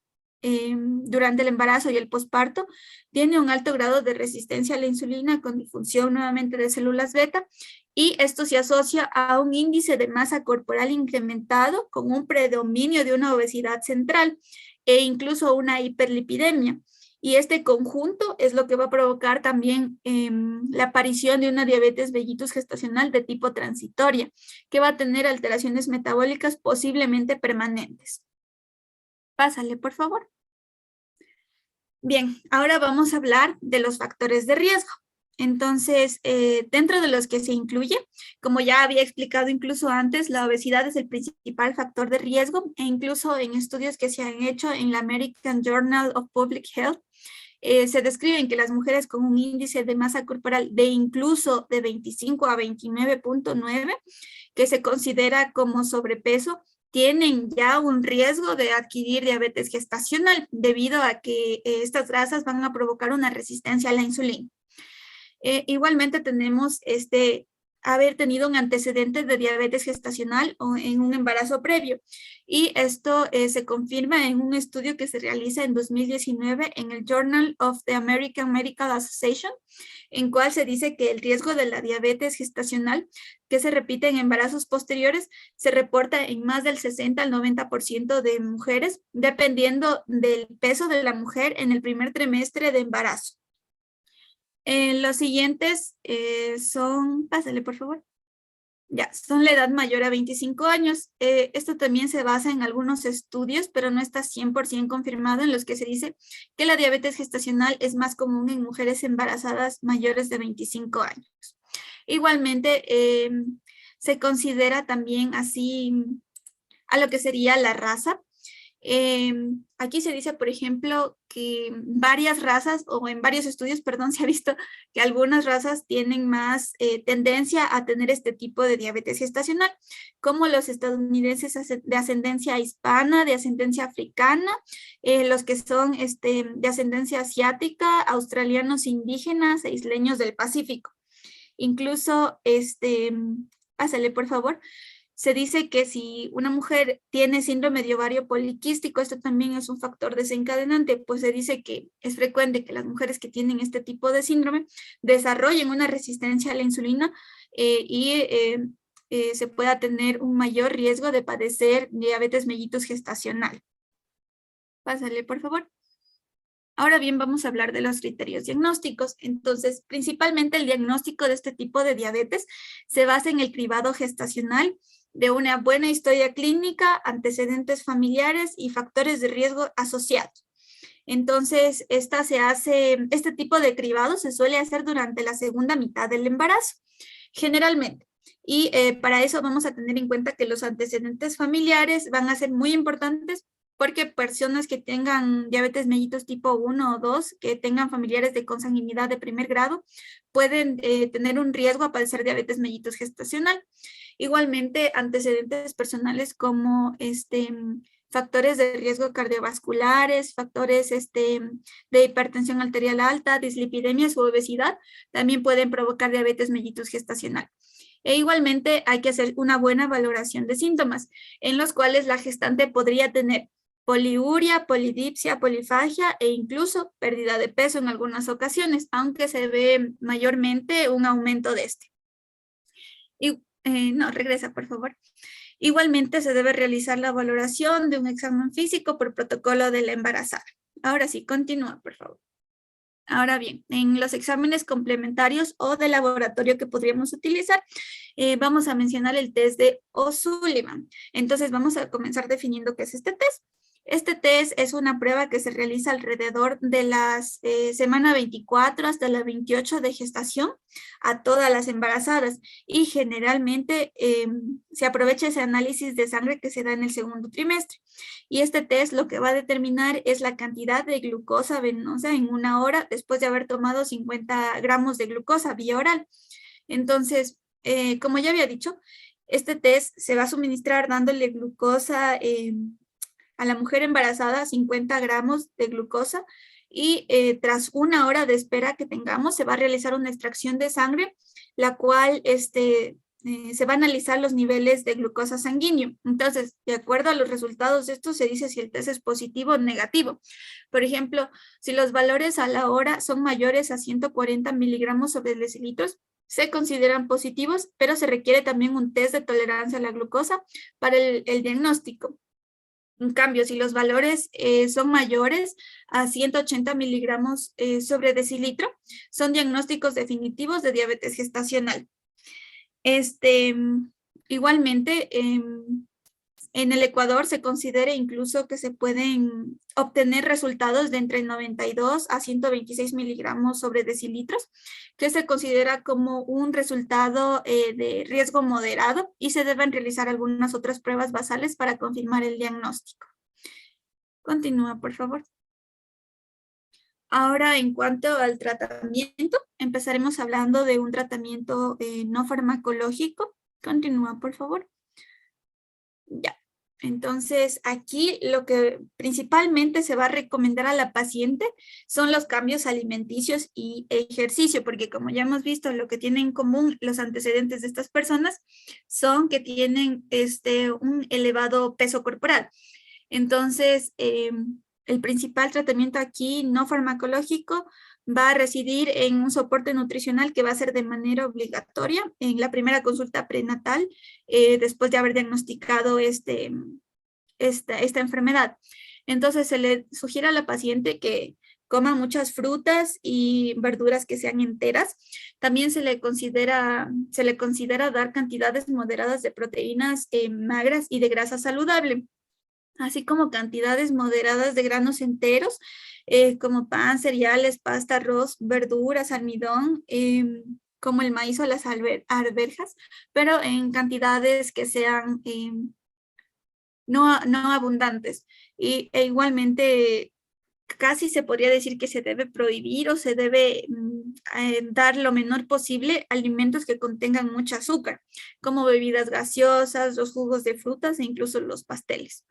durante el embarazo y el posparto tiene un alto grado de resistencia a la insulina con difusión nuevamente de células beta, y esto se asocia a un índice de masa corporal incrementado con un predominio de una obesidad central e incluso una hiperlipidemia. Y este conjunto es lo que va a provocar también la aparición de una diabetes mellitus gestacional de tipo transitoria, que va a tener alteraciones metabólicas posiblemente permanentes. Pásale, por favor. Bien, ahora vamos a hablar de los factores de riesgo. Entonces, dentro de los que se incluye, como ya había explicado incluso antes, la obesidad es el principal factor de riesgo, e incluso en estudios que se han hecho en la American Journal of Public Health, se describen que las mujeres con un índice de masa corporal de incluso de 25 a 29.9, que se considera como sobrepeso, tienen ya un riesgo de adquirir diabetes gestacional debido a que estas grasas van a provocar una resistencia a la insulina. Igualmente tenemos haber tenido un antecedente de diabetes gestacional o en un embarazo previo. Y esto se confirma en un estudio que se realiza en 2019 en el Journal of the American Medical Association, en cual se dice que el riesgo de la diabetes gestacional que se repite en embarazos posteriores se reporta en más del 60 al 90% de mujeres, dependiendo del peso de la mujer en el primer trimestre de embarazo. Los siguientes son, pásale por favor. Ya, son la edad mayor a 25 años. Esto también se basa en algunos estudios, pero no está 100% confirmado, en los que se dice que la diabetes gestacional es más común en mujeres embarazadas mayores de 25 años. Igualmente, se considera también así a lo que sería la raza. Aquí se dice, por ejemplo, que varias razas, o en varios estudios, perdón, se ha visto que algunas razas tienen más tendencia a tener este tipo de diabetes gestacional, como los estadounidenses de ascendencia hispana, de ascendencia africana, los que son de ascendencia asiática, australianos indígenas e isleños del Pacífico. Incluso, pásale por favor. Se dice que si una mujer tiene síndrome de ovario poliquístico, esto también es un factor desencadenante, pues se dice que es frecuente que las mujeres que tienen este tipo de síndrome desarrollen una resistencia a la insulina se pueda tener un mayor riesgo de padecer diabetes mellitus gestacional. Pásale, por favor. Ahora bien, vamos a hablar de los criterios diagnósticos. Entonces, principalmente el diagnóstico de este tipo de diabetes se basa en el cribado gestacional, de una buena historia clínica, antecedentes familiares y factores de riesgo asociados. Entonces, este tipo de cribado se suele hacer durante la segunda mitad del embarazo, generalmente. Y para eso vamos a tener en cuenta que los antecedentes familiares van a ser muy importantes, porque personas que tengan diabetes mellitus tipo 1 o 2, que tengan familiares de consanguinidad de primer grado, pueden tener un riesgo a padecer diabetes mellitus gestacional. Igualmente, antecedentes personales como factores de riesgo cardiovasculares, factores de hipertensión arterial alta, dislipidemias u obesidad, también pueden provocar diabetes mellitus gestacional. E igualmente hay que hacer una buena valoración de síntomas, en los cuales la gestante podría tener poliuria, polidipsia, polifagia e incluso pérdida de peso en algunas ocasiones, aunque se ve mayormente un aumento de este. No, regresa, por favor. Igualmente se debe realizar la valoración de un examen físico por protocolo de la embarazada. Ahora sí, continúa, por favor. Ahora bien, en los exámenes complementarios o de laboratorio que podríamos utilizar, vamos a mencionar el test de O'Sullivan. Entonces vamos a comenzar definiendo qué es este test. Este test es una prueba que se realiza alrededor de las semana 24 hasta la 28 de gestación a todas las embarazadas y generalmente se aprovecha ese análisis de sangre que se da en el segundo trimestre. Y este test lo que va a determinar es la cantidad de glucosa venosa en una hora después de haber tomado 50 gramos de glucosa vía oral. Entonces, como ya había dicho, este test se va a suministrar dándole glucosa a la mujer embarazada, 50 gramos de glucosa, y tras una hora de espera que tengamos, se va a realizar una extracción de sangre, la cual se va a analizar los niveles de glucosa sanguíneo. Entonces, de acuerdo a los resultados de esto, se dice si el test es positivo o negativo. Por ejemplo, si los valores a la hora son mayores a 140 miligramos sobre decilitros, se consideran positivos, pero se requiere también un test de tolerancia a la glucosa para el diagnóstico. En cambio, si los valores son mayores a 180 miligramos sobre decilitro, son diagnósticos definitivos de diabetes gestacional. Igualmente, en el Ecuador se considera incluso que se pueden obtener resultados de entre 92 a 126 miligramos sobre decilitros, que se considera como un resultado de riesgo moderado y se deben realizar algunas otras pruebas basales para confirmar el diagnóstico. Continúa, por favor. Ahora, en cuanto al tratamiento, empezaremos hablando de un tratamiento no farmacológico. Continúa, por favor. Ya. Entonces, aquí lo que principalmente se va a recomendar a la paciente son los cambios alimenticios y ejercicio, porque como ya hemos visto, lo que tienen en común los antecedentes de estas personas son que tienen un elevado peso corporal. Entonces, el principal tratamiento aquí no farmacológico va a residir en un soporte nutricional que va a ser de manera obligatoria en la primera consulta prenatal después de haber diagnosticado esta enfermedad. Entonces se le sugiere a la paciente que coma muchas frutas y verduras que sean enteras. También se le considera dar cantidades moderadas de proteínas magras y de grasa saludable, así como cantidades moderadas de granos enteros, como pan, cereales, pasta, arroz, verduras, almidón, como el maíz o las arvejas, pero en cantidades que sean no abundantes. E igualmente, casi se podría decir que se debe prohibir o se debe dar lo menor posible alimentos que contengan mucho azúcar, como bebidas gaseosas, los jugos de frutas e incluso los pasteles.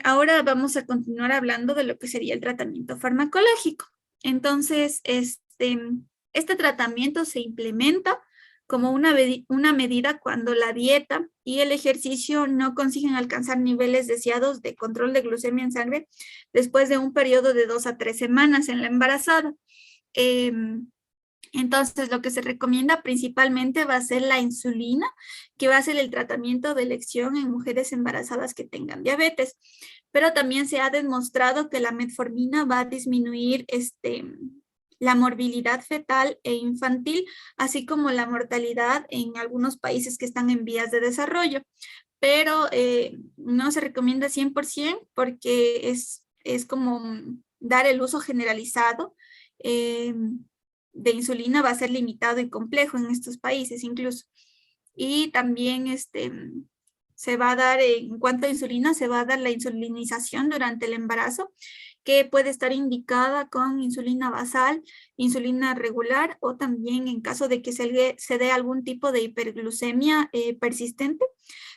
Ahora vamos a continuar hablando de lo que sería el tratamiento farmacológico. Entonces, este tratamiento se implementa como una medida cuando la dieta y el ejercicio no consiguen alcanzar niveles deseados de control de glucemia en sangre después de un periodo de 2 a 3 semanas en la embarazada. Entonces, lo que se recomienda principalmente va a ser la insulina, que va a ser el tratamiento de elección en mujeres embarazadas que tengan diabetes. Pero también se ha demostrado que la metformina va a disminuir la morbilidad fetal e infantil, así como la mortalidad en algunos países que están en vías de desarrollo. Pero no se recomienda 100% porque es como dar el uso generalizado de insulina va a ser limitado y complejo en estos países incluso. Y también se va a dar, en cuanto a insulina, se va a dar la insulinización durante el embarazo, que puede estar indicada con insulina basal, insulina regular o también en caso de que se dé algún tipo de hiperglucemia persistente.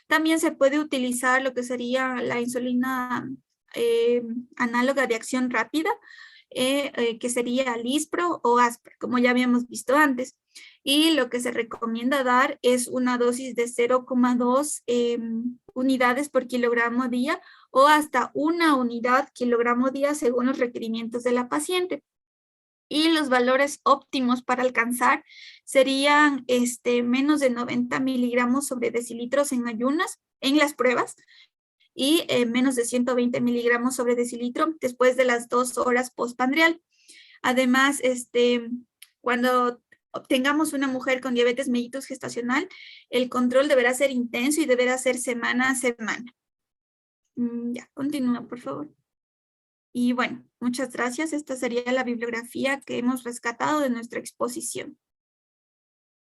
También se puede utilizar lo que sería la insulina análoga de acción rápida, que sería Lispro o Aspra, como ya habíamos visto antes. Y lo que se recomienda dar es una dosis de 0,2 unidades por kilogramo día o hasta 1 unidad kilogramo día según los requerimientos de la paciente. Y los valores óptimos para alcanzar serían menos de 90 miligramos sobre decilitros en ayunas en las pruebas y menos de 120 miligramos sobre decilitro después de las 2 horas postprandial. Además, cuando obtengamos una mujer con diabetes mellitus gestacional, el control deberá ser intenso y deberá ser semana a semana. Ya, continúa, por favor. Y bueno, muchas gracias. Esta sería la bibliografía que hemos rescatado de nuestra exposición.